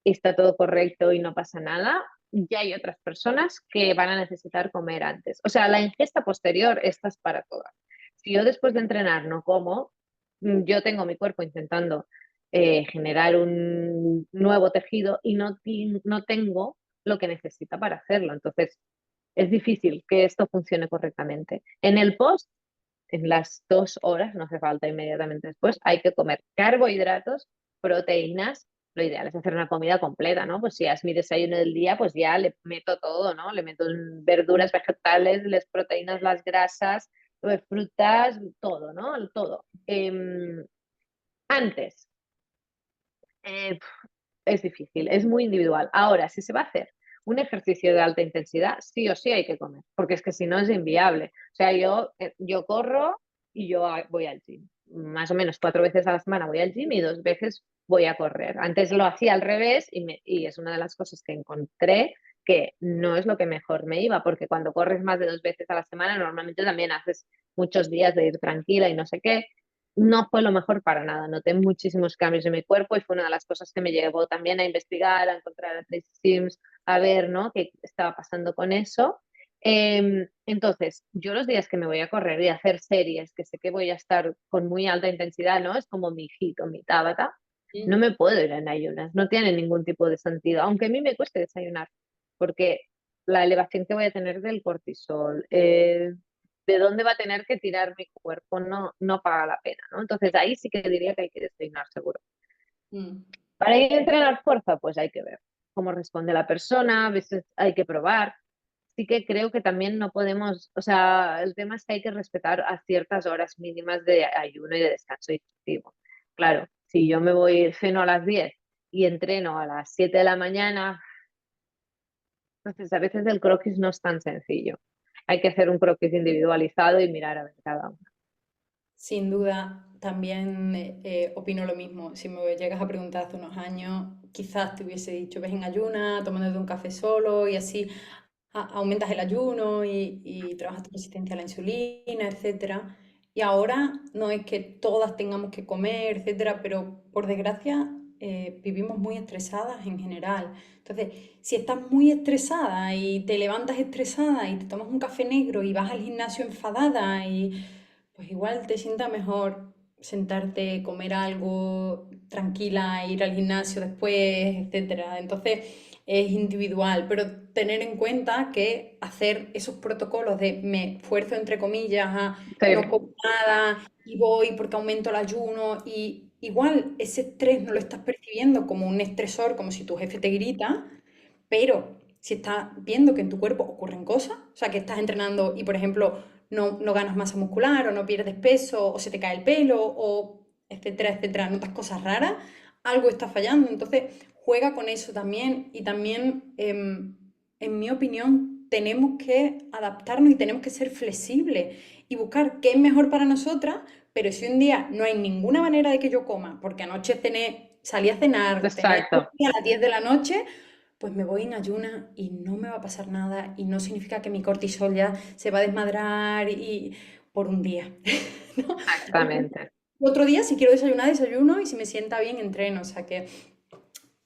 Speaker 2: y está todo correcto y no pasa nada. Y hay otras personas que van a necesitar comer antes. O sea, la ingesta posterior, esta es para todas. Si yo después de entrenar no como, yo tengo mi cuerpo intentando generar un nuevo tejido y no tengo lo que necesita para hacerlo. Entonces, es difícil que esto funcione correctamente. En el post, en las 2 horas, no hace falta inmediatamente después, hay que comer carbohidratos, proteínas. Lo ideal es hacer una comida completa, ¿no? Pues si es mi desayuno del día, pues ya le meto todo, ¿no? Le meto verduras, vegetales, las proteínas, las grasas, frutas, todo, ¿no? Todo. Antes, eh, es difícil, es muy individual. Ahora, si se va a hacer un ejercicio de alta intensidad, sí o sí hay que comer, porque es que si no es inviable. O sea, yo corro y voy al gym. Más o menos 4 veces a la semana voy al gym y 2 veces voy a correr. Antes lo hacía al revés y es una de las cosas que encontré que no es lo que mejor me iba, porque cuando corres más de 2 veces a la semana, normalmente también haces muchos días de ir tranquila y no sé qué, no fue lo mejor para nada. Noté muchísimos cambios en mi cuerpo y fue una de las cosas que me llevó también a investigar, a encontrar a Tracy Sims, a ver, ¿no?, qué estaba pasando con eso. Entonces, yo los días que me voy a correr y a hacer series, que sé que voy a estar con muy alta intensidad, ¿no? Es como mi hit o mi tabata, no me puedo ir en ayunas, no tiene ningún tipo de sentido, aunque a mí me cueste desayunar, porque la elevación que voy a tener del cortisol, de dónde va a tener que tirar mi cuerpo, no paga la pena, ¿no? Entonces ahí sí que diría que hay que desayunar seguro.
Speaker 1: Mm.
Speaker 2: Para ir a entrenar fuerza, pues hay que ver cómo responde la persona, a veces hay que probar. Sí que creo que también no podemos, o sea, el tema es que hay que respetar a ciertas horas mínimas de ayuno y de descanso digestivo. Claro, si yo me voy, ceno a las 10 y entreno a las 7 de la mañana, entonces a veces el croquis no es tan sencillo. Hay que hacer un croquis individualizado y mirar a ver cada uno.
Speaker 1: Sin duda, también opino lo mismo. Si me llegas a preguntar hace unos años, quizás te hubiese dicho, ves en ayuna, tomándote un café solo y así aumentas el ayuno y trabajas tu resistencia a la insulina, etcétera. Y ahora no es que todas tengamos que comer, etcétera, pero por desgracia vivimos muy estresadas en general. Entonces, si estás muy estresada y te levantas estresada y te tomas un café negro y vas al gimnasio enfadada y pues igual te sienta mejor sentarte, comer algo tranquila, ir al gimnasio después, etcétera. Entonces es individual, pero tener en cuenta que hacer esos protocolos de me esfuerzo entre comillas a no como
Speaker 2: Sí,
Speaker 1: nada y voy porque aumento el ayuno y igual ese estrés no lo estás percibiendo como un estresor, como si tu jefe te grita, pero si estás viendo que en tu cuerpo ocurren cosas, o sea, que estás entrenando y, por ejemplo, no ganas masa muscular o no pierdes peso o se te cae el pelo o etcétera, etcétera, notas cosas raras, algo está fallando. Entonces, juega con eso también y también, en mi opinión, tenemos que adaptarnos y tenemos que ser flexibles y buscar qué es mejor para nosotras, pero si un día no hay ninguna manera de que yo coma, porque anoche salí a cenar, cené
Speaker 2: exacto.
Speaker 1: a las 10 de la noche, pues me voy en ayuna y no me va a pasar nada y no significa que mi cortisol ya se va a desmadrar y por un día, ¿no?
Speaker 2: Exactamente.
Speaker 1: Otro día, si quiero desayunar, desayuno y si me sienta bien, entreno. O sea que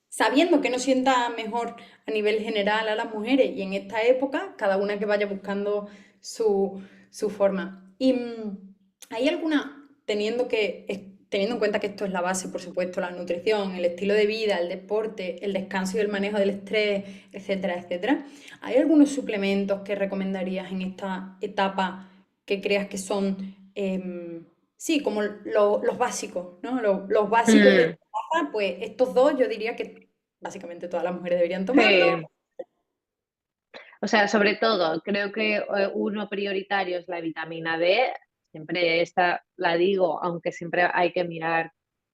Speaker 1: sabiendo que nos sienta mejor a nivel general a las mujeres y en esta época, cada una que vaya buscando su forma. ¿Y hay alguna, teniendo que teniendo en cuenta que esto es la base, por supuesto, la nutrición, el estilo de vida, el deporte, el descanso y el manejo del estrés, etcétera, etcétera, ¿hay algunos suplementos que recomendarías en esta etapa que creas que son, sí, como los básicos, ¿no? Los básicos de
Speaker 2: Mm,
Speaker 1: esta etapa, pues estos dos yo diría que básicamente todas las mujeres deberían tomarlo.
Speaker 2: sí. O sea, sobre todo, creo que uno prioritario es la vitamina D. Siempre esta la digo, aunque siempre hay que mirar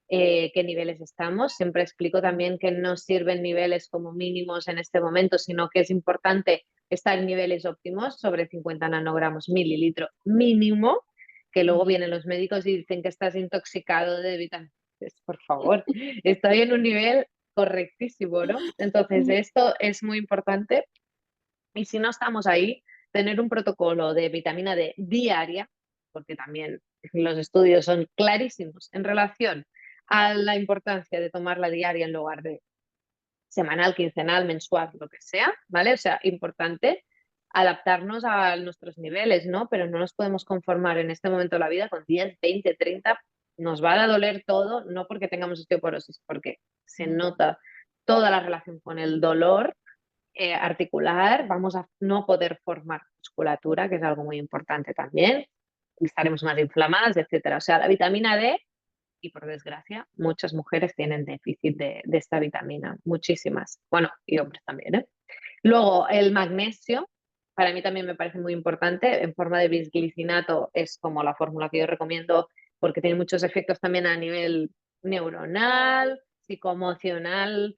Speaker 2: qué niveles estamos. Siempre explico también que no sirven niveles como mínimos en este momento, sino que es importante estar en niveles óptimos, sobre 50 nanogramos mililitro mínimo, que luego
Speaker 1: Ujú.
Speaker 2: vienen los médicos y dicen que estás intoxicado de vitaminas. Por favor, estoy en un nivel correctísimo, ¿no? Entonces, esto es muy importante y si no estamos ahí, tener un protocolo de vitamina D diaria, porque también los estudios son clarísimos en relación a la importancia de tomarla diaria en lugar de semanal, quincenal, mensual, lo que sea, ¿vale? O sea, importante adaptarnos a nuestros niveles, ¿no? Pero no nos podemos conformar en este momento de la vida con 10, 20, 30. Nos va a doler todo, no porque tengamos osteoporosis, porque se nota toda la relación con el dolor articular, vamos a no poder formar musculatura, que es algo muy importante también, estaremos más inflamadas, etcétera. O sea, la vitamina D, y por desgracia, muchas mujeres tienen déficit de esta vitamina, muchísimas. Bueno, y hombres también, ¿eh? Luego, el magnesio, para mí también me parece muy importante, en forma de bisglicinato es como la fórmula que yo recomiendo porque tiene muchos efectos también a nivel neuronal, psicoemocional,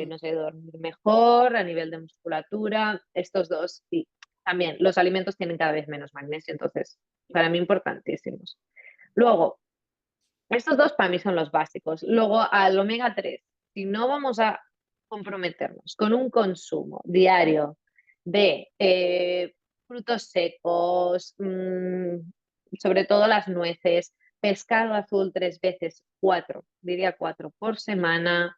Speaker 2: no sé, dormir mejor, a nivel de musculatura, estos dos, y también los alimentos tienen cada vez menos magnesio, entonces, para mí importantísimos. Luego, estos dos para mí son los básicos. Luego, al omega 3 si no vamos a comprometernos con un consumo diario de frutos secos, sobre todo las nueces, pescado azul 3 veces, cuatro, diría cuatro por semana,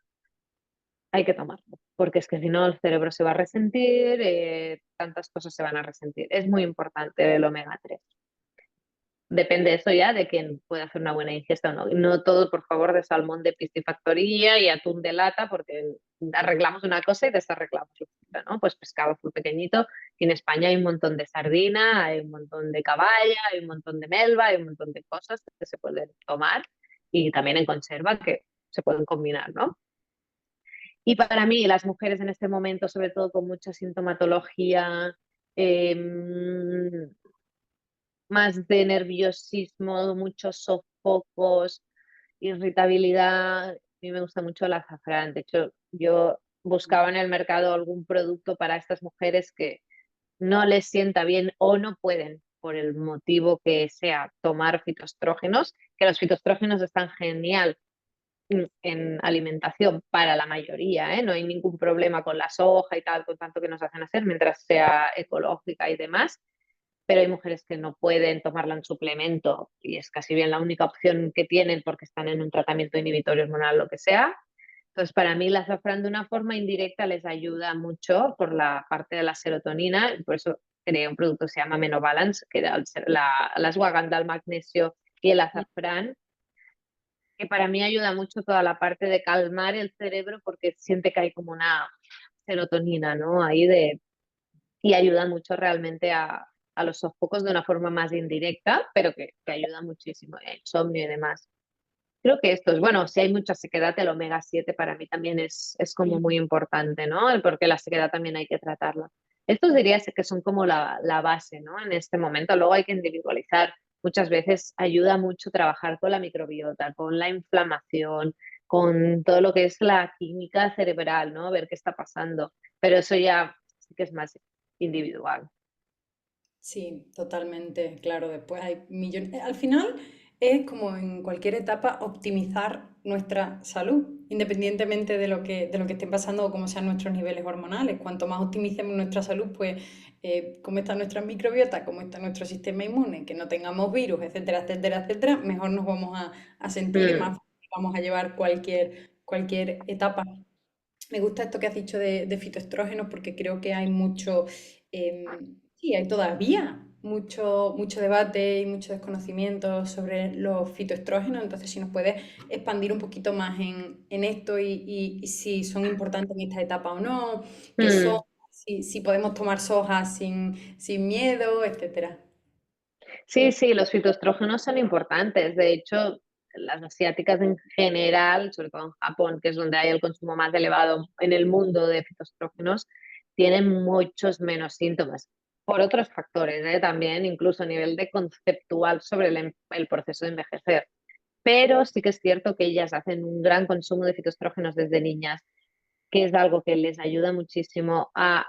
Speaker 2: hay que tomarlo, porque es que si no el cerebro se va a resentir, tantas cosas se van a resentir. Es muy importante el omega 3. Depende eso ya de quién puede hacer una buena ingesta o no. Y no todo, por favor, de salmón de piscifactoría y atún de lata, porque arreglamos una cosa y desarreglamos otra, ¿no? Pues pescado muy pequeñito. Y en España hay un montón de sardina, hay un montón de caballa, hay un montón de melva, hay un montón de cosas que se pueden tomar y también en conserva que se pueden combinar, ¿no? Y para mí, las mujeres en este momento, sobre todo con mucha sintomatología, eh, más de nerviosismo, muchos sofocos, irritabilidad. A mí me gusta mucho el azafrán. De hecho, yo buscaba en el mercado algún producto para estas mujeres que no les sienta bien o no pueden, por el motivo que sea, tomar fitoestrógenos, que los fitoestrógenos están genial en alimentación para la mayoría, ¿eh? No hay ningún problema con la soja y tal, con tanto que nos hacen hacer, mientras sea ecológica y demás, pero hay mujeres que no pueden tomarla en suplemento y es casi bien la única opción que tienen porque están en un tratamiento inhibitorio hormonal, lo que sea. Entonces, para mí, el azafrán de una forma indirecta les ayuda mucho por la parte de la serotonina, por eso creé un producto que se llama Menobalance, que era la ashwagandha, el magnesio y el azafrán, que para mí ayuda mucho toda la parte de calmar el cerebro porque siente que hay como una serotonina, ¿no? Ahí de, y ayuda mucho realmente a los sofocos de una forma más indirecta, pero que ayuda muchísimo, el insomnio y demás. Creo que esto es, bueno, si hay mucha sequedad, el omega 7 para mí también es como muy importante, ¿no? Porque la sequedad también hay que tratarla. Estos diría que son como la base, ¿no? En este momento, luego hay que individualizar. Muchas veces ayuda mucho trabajar con la microbiota, con la inflamación, con todo lo que es la química cerebral, ¿no? Ver qué está pasando. Pero eso ya sí que es más individual.
Speaker 1: Sí, totalmente, claro. Después hay millones. Al final es como en cualquier etapa optimizar nuestra salud, independientemente de lo que esté pasando o cómo sean nuestros niveles hormonales. Cuanto más optimicemos nuestra salud, pues cómo está nuestra microbiota, cómo está nuestro sistema inmune, que no tengamos virus, etcétera, etcétera, etcétera, mejor nos vamos a sentir y
Speaker 2: Mm,
Speaker 1: más fácil vamos a llevar cualquier etapa. Me gusta esto que has dicho de fitoestrógenos porque creo que hay mucho, sí, hay todavía mucho debate y mucho desconocimiento sobre los fitoestrógenos, entonces si nos puedes expandir un poquito más en esto y si son importantes en esta etapa o no, qué son,
Speaker 2: Mm.
Speaker 1: si podemos tomar soja sin miedo, etcétera.
Speaker 2: Sí, sí, los fitoestrógenos son importantes. De hecho, las asiáticas en general, sobre todo en Japón, que es donde hay el consumo más elevado en el mundo de fitoestrógenos, tienen muchos menos síntomas. Por otros factores, también, incluso a nivel de conceptual sobre el proceso de envejecer. Pero sí que es cierto que ellas hacen un gran consumo de fitoestrógenos desde niñas, que es algo que les ayuda muchísimo a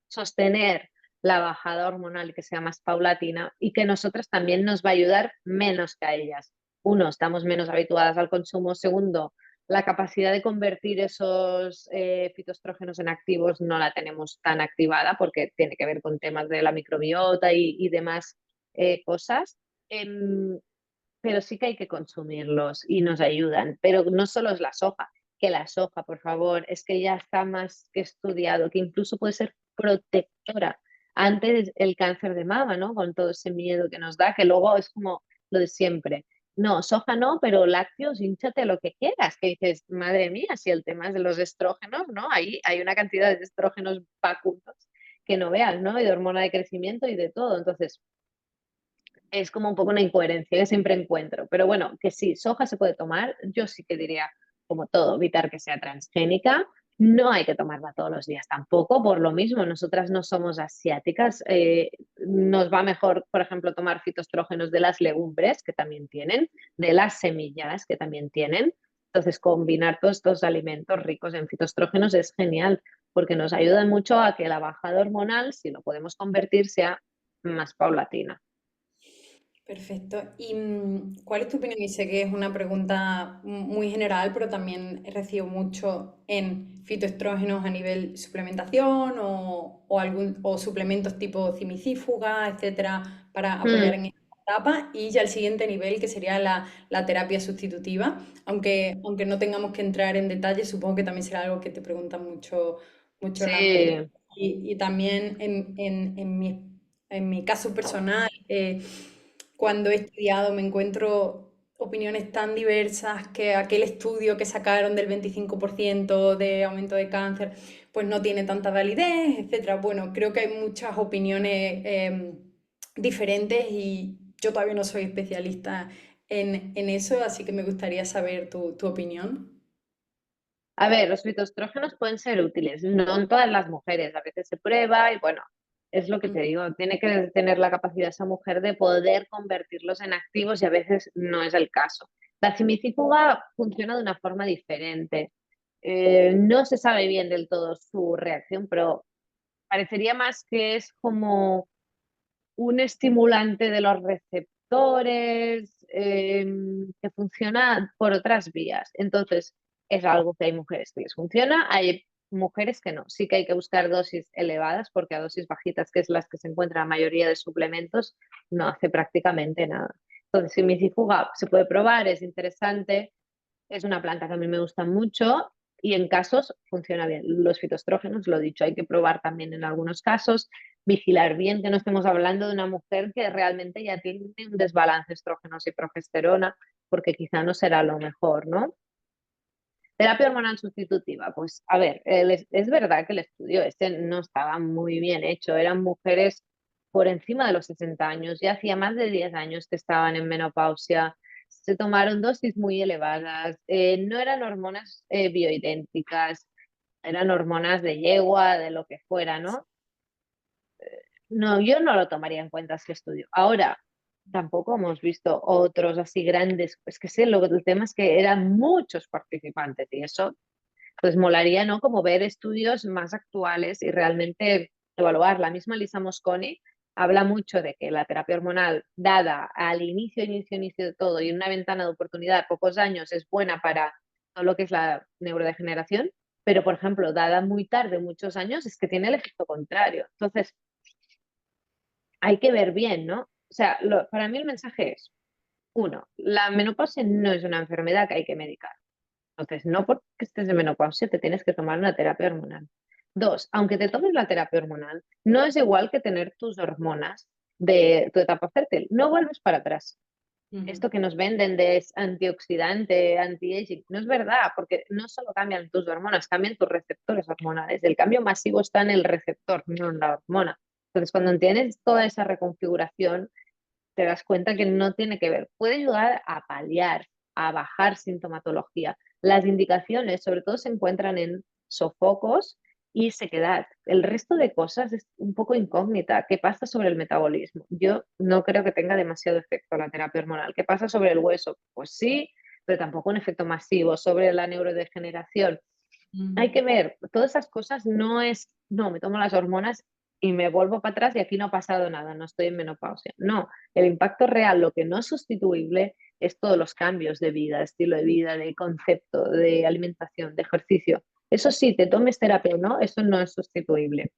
Speaker 2: sostener la bajada hormonal y que sea más paulatina y que nosotras también nos va a ayudar menos que a ellas. Uno, estamos menos habituadas al consumo. Segundo, la capacidad de convertir esos fitoestrógenos en activos no la tenemos tan activada porque tiene que ver con temas de la microbiota y demás cosas. Em, pero sí que hay que consumirlos y nos ayudan. Pero no solo es la soja, que la soja, por favor, es que ya está más que estudiado, que incluso puede ser protectora antes el cáncer de mama, ¿no? Con todo ese miedo que nos da, que luego es como lo de siempre. No, soja no, pero lácteos, hinchate lo que quieras, que dices, madre mía, si el tema es de los estrógenos, ¿no? Ahí hay una cantidad de estrógenos vacunos que no veas, ¿no? Y de hormona de crecimiento y de todo. Entonces, es como un poco una incoherencia que siempre encuentro. Pero bueno, que sí, soja se puede tomar. Yo sí que diría, como todo, evitar que sea transgénica. No hay que tomarla todos los días tampoco, por lo mismo, nosotras no somos asiáticas. Nos va mejor, por ejemplo, tomar fitoestrógenos de las legumbres, que también tienen, de las semillas, que también tienen. Entonces, combinar todos estos alimentos ricos en fitoestrógenos es genial, porque nos ayuda mucho a que la bajada hormonal, si lo podemos convertir, sea más paulatina.
Speaker 1: Perfecto. ¿Y cuál es tu opinión? Y sé que es una pregunta muy general, pero también recibo mucho en fitoestrógenos a nivel suplementación o suplementos tipo cimicífuga, etcétera, para apoyar
Speaker 2: Mm.
Speaker 1: en esta etapa. Y ya el siguiente nivel, que sería la terapia sustitutiva. Aunque no tengamos que entrar en detalle, supongo que también será algo que te preguntan mucho las mujeres.
Speaker 2: Sí,
Speaker 1: Y también en mi caso personal. Cuando he estudiado me encuentro opiniones tan diversas que aquel estudio que sacaron del 25% de aumento de cáncer, pues no tiene tanta validez, etcétera. Bueno, creo que hay muchas opiniones diferentes y yo todavía no soy especialista en eso, así que me gustaría saber tu opinión.
Speaker 2: a ver, los fitoestrógenos pueden ser útiles, no en todas las mujeres, a veces se prueba y bueno, es lo que
Speaker 1: Mm.
Speaker 2: te digo, tiene que tener la capacidad esa mujer de poder convertirlos en activos y a veces no es el caso. La cimicifuga funciona de una forma diferente. No se sabe bien del todo su reacción, pero parecería más que es como un estimulante de los receptores que funciona por otras vías. Entonces, es algo que hay mujeres que les funciona, hay mujeres que no. Sí que hay que buscar dosis elevadas porque a dosis bajitas, que es las que se encuentran la mayoría de suplementos, no hace prácticamente nada. Entonces, si micifuga se puede probar, es interesante, es una planta que a mí me gusta mucho y en casos funciona bien. Los fitoestrógenos, lo dicho, hay que probar también en algunos casos, vigilar bien que no estemos hablando de una mujer que realmente ya tiene un desbalance estrógenos y progesterona, porque quizá no será lo mejor, ¿no? Terapia hormonal sustitutiva, pues a ver, es verdad que el estudio este no estaba muy bien hecho, eran mujeres por encima de los 60 años, ya hacía más de 10 años que estaban en menopausia, se tomaron dosis muy elevadas, no eran hormonas bioidénticas, eran hormonas de yegua, de lo que fuera, ¿no? No, yo no lo tomaría en cuenta ese estudio. Ahora, tampoco hemos visto otros así grandes, es que sé, el tema es que eran muchos participantes y eso pues molaría, ¿no? Como ver estudios más actuales y realmente evaluar. La misma Lisa Mosconi habla mucho de que la terapia hormonal dada al inicio de todo y en una ventana de oportunidad de pocos años es buena para todo lo que es la neurodegeneración, pero por ejemplo, dada muy tarde, muchos años, es que tiene el efecto contrario. Entonces, hay que ver bien, ¿no? O sea, para mí el mensaje es, uno, la menopausia no es una enfermedad que hay que medicar. Entonces, no porque estés en menopausia te tienes que tomar una terapia hormonal. Dos, aunque te tomes la terapia hormonal, no es igual que tener tus hormonas de tu etapa fértil. No vuelves para atrás.
Speaker 1: Ujú.
Speaker 2: Esto que nos venden de antioxidante, anti-aging, no es verdad, porque no solo cambian tus hormonas, cambian tus receptores hormonales. El cambio masivo está en el receptor, no en la hormona. Entonces, cuando tienes toda esa reconfiguración, te das cuenta que no tiene que ver. Puede ayudar a paliar, a bajar sintomatología. Las indicaciones, sobre todo, se encuentran en sofocos y sequedad. El resto de cosas es un poco incógnita. ¿Qué pasa sobre el metabolismo? Yo no creo que tenga demasiado efecto la terapia hormonal. ¿Qué pasa sobre el hueso? Pues sí, pero tampoco un efecto masivo. Sobre la neurodegeneración, hay que ver, todas esas cosas no es, no, me tomo las hormonas y me vuelvo para atrás y aquí no ha pasado nada, no estoy en menopausia. No, el impacto real, lo que no es sustituible, es todos los cambios de vida, estilo de vida, de concepto, de alimentación, de ejercicio. Eso sí, te tomes terapia o no, eso no es sustituible.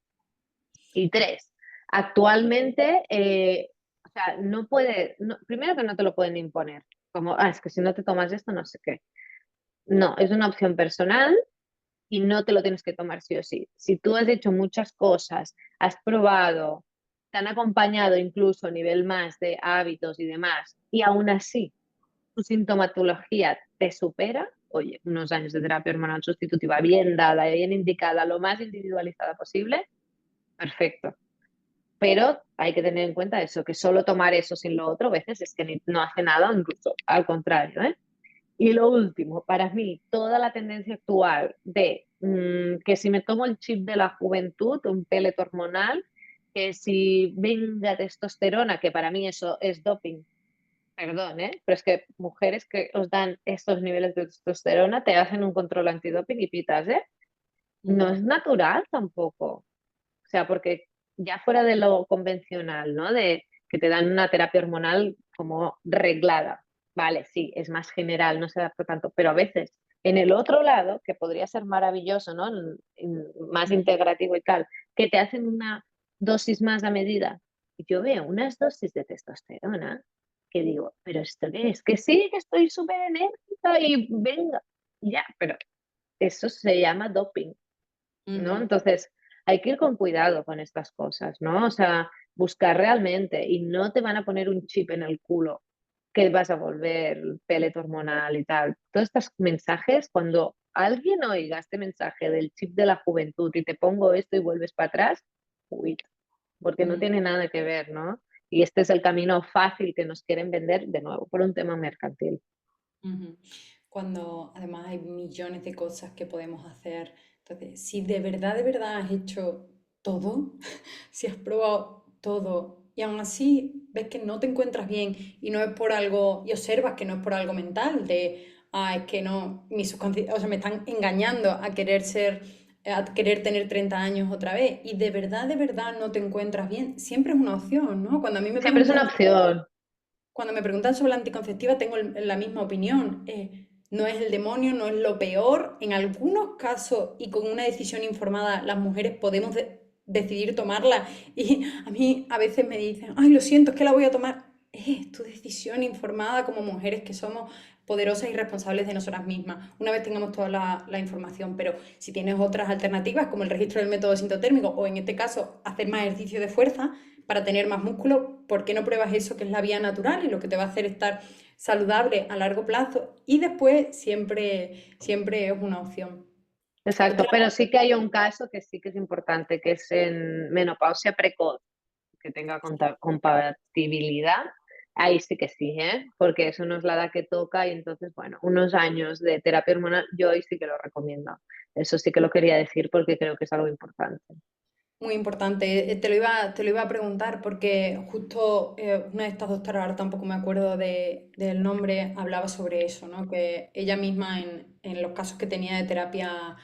Speaker 2: Y tres, actualmente, o sea, no puede, primero que no te lo pueden imponer, como, es que si no te tomas esto, no sé qué. No, es una opción personal y no te lo tienes que tomar sí o sí. Si tú has hecho muchas cosas, has probado, te han acompañado incluso a nivel más de hábitos y demás, y aún así tu sintomatología te supera, oye, unos años de terapia hormonal sustitutiva bien dada, bien indicada, lo más individualizada posible, perfecto. Pero hay que tener en cuenta eso, que solo tomar eso sin lo otro a veces es que no hace nada, incluso al contrario, ¿eh? Y lo último, para mí, toda la tendencia actual de que si me tomo el chip de la juventud, un pellet hormonal, que si venga testosterona, que para mí eso es doping, perdón, ¿eh? Pero es que mujeres que os dan estos niveles de testosterona te hacen un control antidoping y pitas, ¿eh? No
Speaker 1: Ujú.
Speaker 2: es natural tampoco. O sea, porque ya fuera de lo convencional, ¿no? De que te dan una terapia hormonal como reglada. Vale, sí, es más general, no se adapta tanto, pero a veces en el otro lado, que podría ser maravilloso, ¿no? Más integrativo y tal, que te hacen una dosis más a medida. Y yo veo unas dosis de testosterona que digo, pero ¿esto qué es? Que sí, que estoy súper enérgica y venga, ya, pero eso se llama doping, ¿no?
Speaker 1: Ujú.
Speaker 2: Entonces, hay que ir con cuidado con estas cosas, ¿no? O sea, buscar realmente y no te van a poner un chip en el culo que vas a volver pellet hormonal y tal. Todos estos mensajes, cuando alguien oiga este mensaje del chip de la juventud y te pongo esto y vuelves para atrás, uy, porque no
Speaker 1: Ujú.
Speaker 2: tiene nada que ver, ¿no? Y este es el camino fácil que nos quieren vender de nuevo por un tema mercantil.
Speaker 1: Ujú. Cuando además hay millones de cosas que podemos hacer. Entonces, si de verdad has hecho todo, si has probado todo y aún así ves que no te encuentras bien y no es por algo, y observas que no es por algo mental, de, es que no, mi subconsciente, o sea, me están engañando a querer ser, a querer tener 30 años otra vez y de verdad no te encuentras bien, siempre es una opción, ¿no?
Speaker 2: Siempre es una opción.
Speaker 1: Cuando me preguntan sobre la anticonceptiva, tengo la misma opinión. No es el demonio, no es lo peor. En algunos casos y con una decisión informada, las mujeres podemos decidir tomarla. Y a mí a veces me dicen, ay, lo siento, es que la voy a tomar. Es tu decisión informada como mujeres que somos poderosas y responsables de nosotras mismas, una vez tengamos toda la información. Pero si tienes otras alternativas, como el registro del método sintotérmico, o en este caso, hacer más ejercicio de fuerza, para tener más músculo, ¿por qué no pruebas eso que es la vía natural y lo que te va a hacer estar saludable a largo plazo? Y después siempre es una opción.
Speaker 2: Exacto,
Speaker 1: Otra,
Speaker 2: pero sí que hay un caso que sí que es importante, que es en menopausia precoz, que tenga compatibilidad. Ahí sí que sí, ¿eh? Porque eso no es la edad que toca y entonces, bueno, unos años de terapia hormonal, yo ahí sí que lo recomiendo. Eso sí que lo quería decir porque creo que es algo importante.
Speaker 1: muy importante, te lo iba a preguntar porque justo una de estas doctoras, ahora tampoco me acuerdo del nombre, hablaba sobre eso, ¿no? Que ella misma en los casos que tenía de terapia,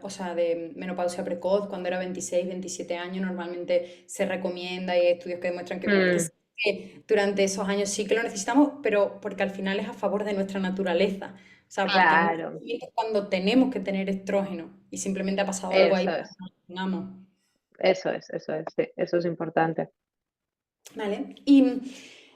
Speaker 1: o sea, de menopausia precoz, cuando era 26 27 años, normalmente se recomienda y hay estudios que demuestran
Speaker 2: Mm,
Speaker 1: que durante esos años sí que lo necesitamos, pero porque al final es a favor de nuestra naturaleza. O sea, porque en muchos
Speaker 2: claro,
Speaker 1: momentos cuando tenemos que tener estrógeno y simplemente ha pasado algo ahí
Speaker 2: eso
Speaker 1: para que
Speaker 2: es,
Speaker 1: no lo tengamos.
Speaker 2: eso es, sí, eso es importante.
Speaker 1: Vale. Y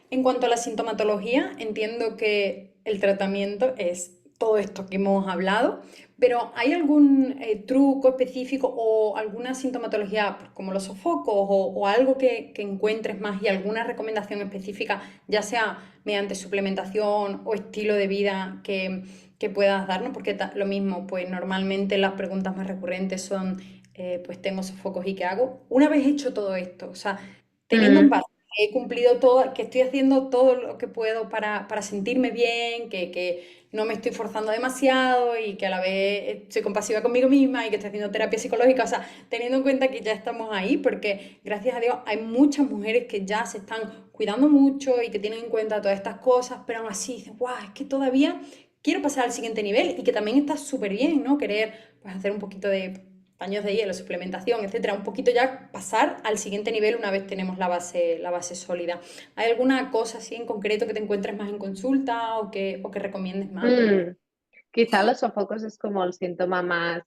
Speaker 1: en cuanto a la sintomatología, entiendo que el tratamiento es todo esto que hemos hablado, pero ¿hay algún truco específico o alguna sintomatología pues, como los sofocos o algo que encuentres más y alguna recomendación específica, ya sea mediante suplementación o estilo de vida que puedas darnos? Porque lo mismo, pues normalmente las preguntas más recurrentes son, pues tengo sofocos y ¿qué hago? Una vez hecho todo esto, o sea, teniendo en
Speaker 2: Mm,
Speaker 1: base que he cumplido todo, que estoy haciendo todo lo que puedo para sentirme bien, que no me estoy forzando demasiado y que a la vez soy compasiva conmigo misma y que estoy haciendo terapia psicológica, o sea, teniendo en cuenta que ya estamos ahí, porque gracias a Dios hay muchas mujeres que ya se están cuidando mucho y que tienen en cuenta todas estas cosas, pero aún así dicen, guau, es que todavía quiero pasar al siguiente nivel y que también está súper bien, ¿no? Querer pues, hacer un poquito de paños de hielo, suplementación, etcétera, un poquito ya pasar al siguiente nivel una vez tenemos la base sólida. ¿Hay alguna cosa así en concreto que te encuentres más en consulta o que recomiendes más?
Speaker 2: mm. Quizá los sofocos es como el síntoma más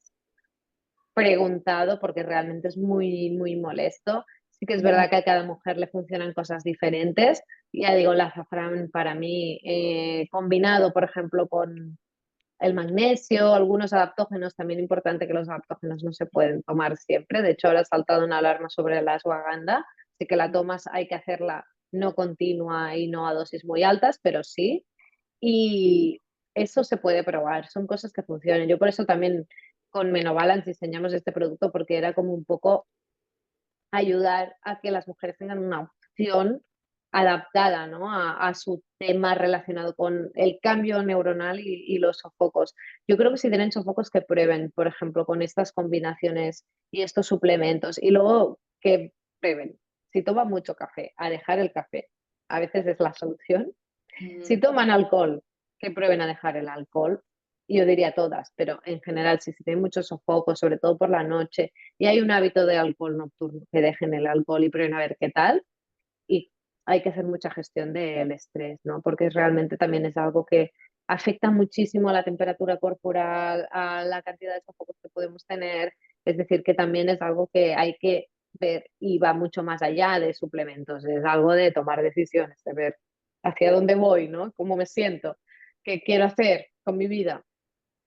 Speaker 2: preguntado porque realmente es muy, muy molesto. Sí que es
Speaker 1: Ujú.
Speaker 2: verdad que a cada mujer le funcionan cosas diferentes. Ya digo, el azafrán para mí, combinado, por ejemplo, con el magnesio, algunos adaptógenos, también importante que los adaptógenos no se pueden tomar siempre. De hecho, ahora ha saltado una alarma sobre la ashwagandha. Así que la tomas, hay que hacerla no continua y no a dosis muy altas, pero sí. Y eso se puede probar, son cosas que funcionan. Yo por eso también con Menobalance diseñamos este producto porque era como un poco ayudar a que las mujeres tengan una opción adaptada, ¿no? A su tema relacionado con el cambio neuronal y los sofocos. Yo creo que si tienen sofocos que prueben, por ejemplo, con estas combinaciones y estos suplementos y luego que prueben. Si toman mucho café, a dejar el café. A veces es la solución si
Speaker 1: Mm,
Speaker 2: toman alcohol, que prueben a dejar el alcohol. Yo diría todas, pero en general, si tienen muchos sofocos, sobre todo por la noche, y hay un hábito de alcohol nocturno, que dejen el alcohol y prueben a ver qué tal. Y hay que hacer mucha gestión del estrés, ¿no? Porque realmente también es algo que afecta muchísimo a la temperatura corporal, a la cantidad de sofocos que podemos tener. Es decir, que también es algo que hay que ver y va mucho más allá de suplementos. Es algo de tomar decisiones, de ver hacia dónde voy, ¿no? ¿Cómo me siento? ¿Qué quiero hacer con mi vida?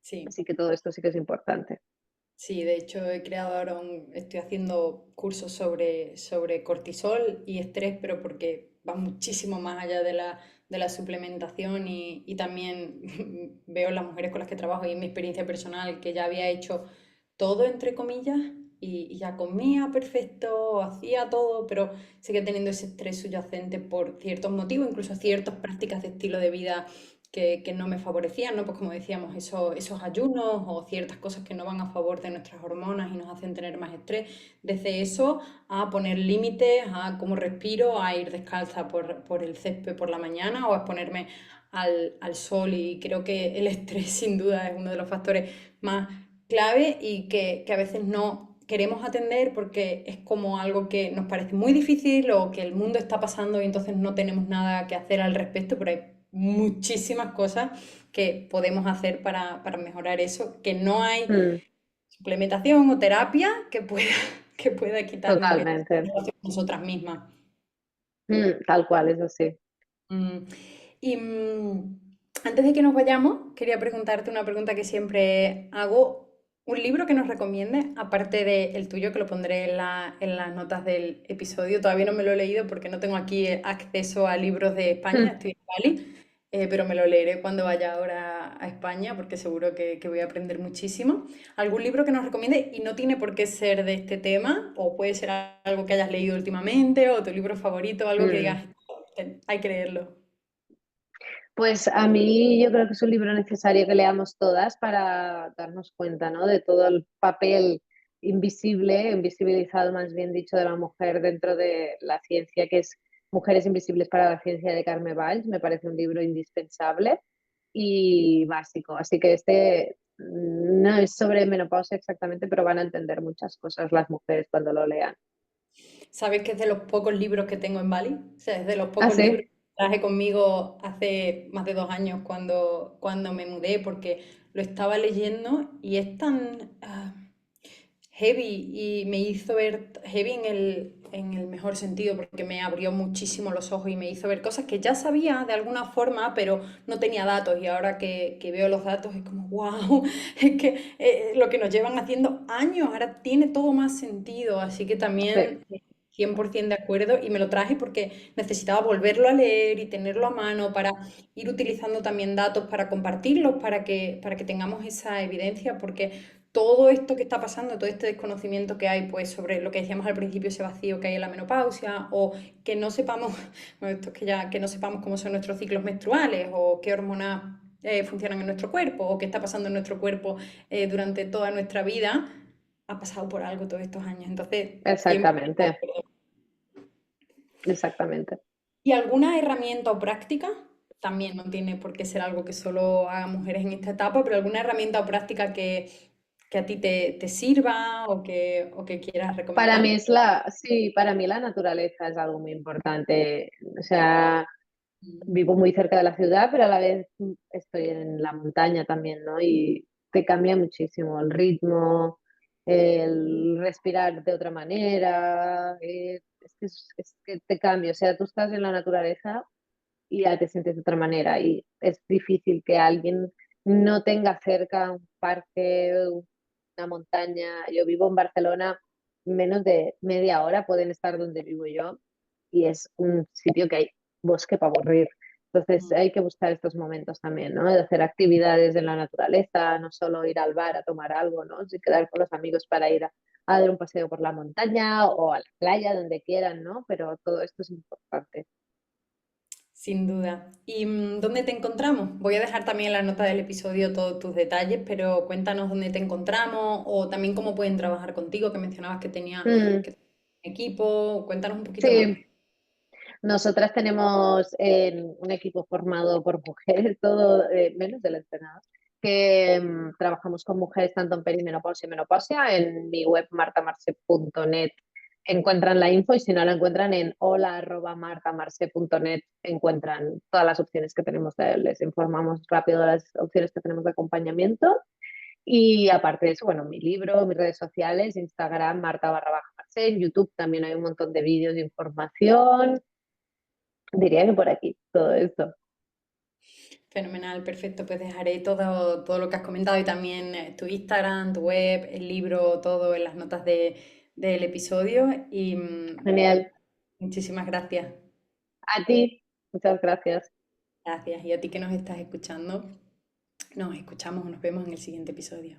Speaker 1: sí.
Speaker 2: Así que todo esto sí que es importante.
Speaker 1: Sí, de hecho he creado ahora estoy haciendo cursos sobre cortisol y estrés, pero porque va muchísimo más allá de la suplementación y también veo en las mujeres con las que trabajo y en mi experiencia personal que ya había hecho todo entre comillas y ya comía perfecto, hacía todo, pero sigue teniendo ese estrés subyacente por ciertos motivos, incluso ciertas prácticas de estilo de vida que no me favorecían, ¿no? Pues como decíamos, esos ayunos o ciertas cosas que no van a favor de nuestras hormonas y nos hacen tener más estrés. Desde eso a poner límites, a cómo respiro, a ir descalza por el césped por la mañana o a exponerme al sol. Y creo que el estrés sin duda es uno de los factores más clave y que a veces no queremos atender porque es como algo que nos parece muy difícil o que el mundo está pasando y entonces no tenemos nada que hacer al respecto, pero hay muchísimas cosas que podemos hacer para mejorar eso, que no hay
Speaker 2: Mm,
Speaker 1: suplementación o terapia que pueda quitarnos esto
Speaker 2: totalmente.
Speaker 1: nosotras mismas.
Speaker 2: Tal cual, es así.
Speaker 1: Mm, Y antes de que nos vayamos, quería preguntarte una pregunta que siempre hago. Un libro que nos recomiende, aparte del tuyo, que lo pondré en las notas del episodio. Todavía no me lo he leído porque no tengo aquí acceso a libros de España, estoy en Bali, pero me lo leeré cuando vaya ahora a España porque seguro que voy a aprender muchísimo. ¿Algún libro que nos recomiende? Y no tiene por qué ser de este tema, o puede ser algo que hayas leído últimamente, o tu libro favorito, algo que
Speaker 2: Mm.
Speaker 1: digas, hay que leerlo.
Speaker 2: Pues a mí yo creo que es un libro necesario que leamos todas para darnos cuenta, ¿no? De todo el papel invisible, invisibilizado más bien dicho, de la mujer dentro de la ciencia, que es Mujeres Invisibles para la Ciencia de Carme Valls. Me parece un libro indispensable y básico. Así que este no es sobre menopausia exactamente, pero van a entender muchas cosas las mujeres cuando lo lean.
Speaker 1: ¿Sabes que es de los pocos libros que tengo en Bali? O sea, es de los
Speaker 2: ¿Ah,
Speaker 1: pocos libros
Speaker 2: sí?
Speaker 1: que traje conmigo hace más de 2 años cuando me mudé, porque lo estaba leyendo y es tan heavy y me hizo ver heavy en el mejor sentido, porque me abrió muchísimo los ojos y me hizo ver cosas que ya sabía de alguna forma, pero no tenía datos. Y ahora que veo los datos es como, wow, es que lo que nos llevan haciendo años ahora tiene todo más sentido. Así que
Speaker 2: Sí,
Speaker 1: también 100% de acuerdo y me lo traje porque necesitaba volverlo a leer y tenerlo a mano para ir utilizando también datos para compartirlos, para que tengamos esa evidencia, porque todo esto que está pasando, todo este desconocimiento que hay, pues sobre lo que decíamos al principio, ese vacío que hay en la menopausia, o que no sepamos, bueno, esto es que ya, que no sepamos cómo son nuestros ciclos menstruales, o qué hormonas funcionan en nuestro cuerpo, o qué está pasando en nuestro cuerpo durante toda nuestra vida, ha pasado por algo todos estos años. Entonces, 100% de
Speaker 2: exactamente,
Speaker 1: acuerdo.
Speaker 2: exactamente.
Speaker 1: ¿Y alguna herramienta o práctica? También no tiene por qué ser algo que solo hagan mujeres en esta etapa, pero alguna herramienta o práctica que a ti te sirva o que quieras
Speaker 2: Para
Speaker 1: recomendar.
Speaker 2: mí sí, para mí la naturaleza es algo muy importante. O sea, vivo muy cerca de la ciudad, pero a la vez estoy en la montaña también, ¿no? Y te cambia muchísimo el ritmo, el respirar de otra manera, es que te cambia. O sea, tú estás en la naturaleza y ya te sientes de otra manera. Y es difícil que alguien no tenga cerca un parque, una montaña. Yo vivo en Barcelona, menos de media hora pueden estar donde vivo yo y es un sitio que hay bosque para aburrir. Entonces
Speaker 1: Mm.
Speaker 2: hay que buscar estos momentos también, ¿no? De hacer actividades en la naturaleza, no solo ir al bar a tomar algo, ¿no? Si quedar con los amigos para ir a dar un paseo por la montaña o a la playa, donde quieran, ¿no? Pero todo esto es importante.
Speaker 1: Sin duda. ¿Y dónde te encontramos? Voy a dejar también en la nota del episodio todos tus detalles, pero cuéntanos dónde te encontramos o también cómo pueden trabajar contigo, que mencionabas
Speaker 2: Mm,
Speaker 1: que tenía equipo. Cuéntanos un poquito más.
Speaker 2: sí, nosotras tenemos un equipo formado por mujeres, todo menos del entrenador, que trabajamos con mujeres tanto en perimenopausia y menopausia. En mi web martamarse.net encuentran la info y si no la encuentran en hola@martamarse.net encuentran todas las opciones que tenemos, les informamos rápido de las opciones que tenemos de acompañamiento. Y aparte de eso, bueno, mi libro, mis redes sociales, Instagram, Marta_Marce, en YouTube también hay un montón de vídeos de información. Diría que por aquí, todo esto.
Speaker 1: Fenomenal, perfecto. Pues dejaré todo lo que has comentado y también tu Instagram, tu web, el libro, todo en las notas del episodio. Y
Speaker 2: Genial.
Speaker 1: muchísimas gracias.
Speaker 2: A ti, muchas gracias.
Speaker 1: Gracias. Y a ti que nos estás escuchando, nos escuchamos o nos vemos en el siguiente episodio.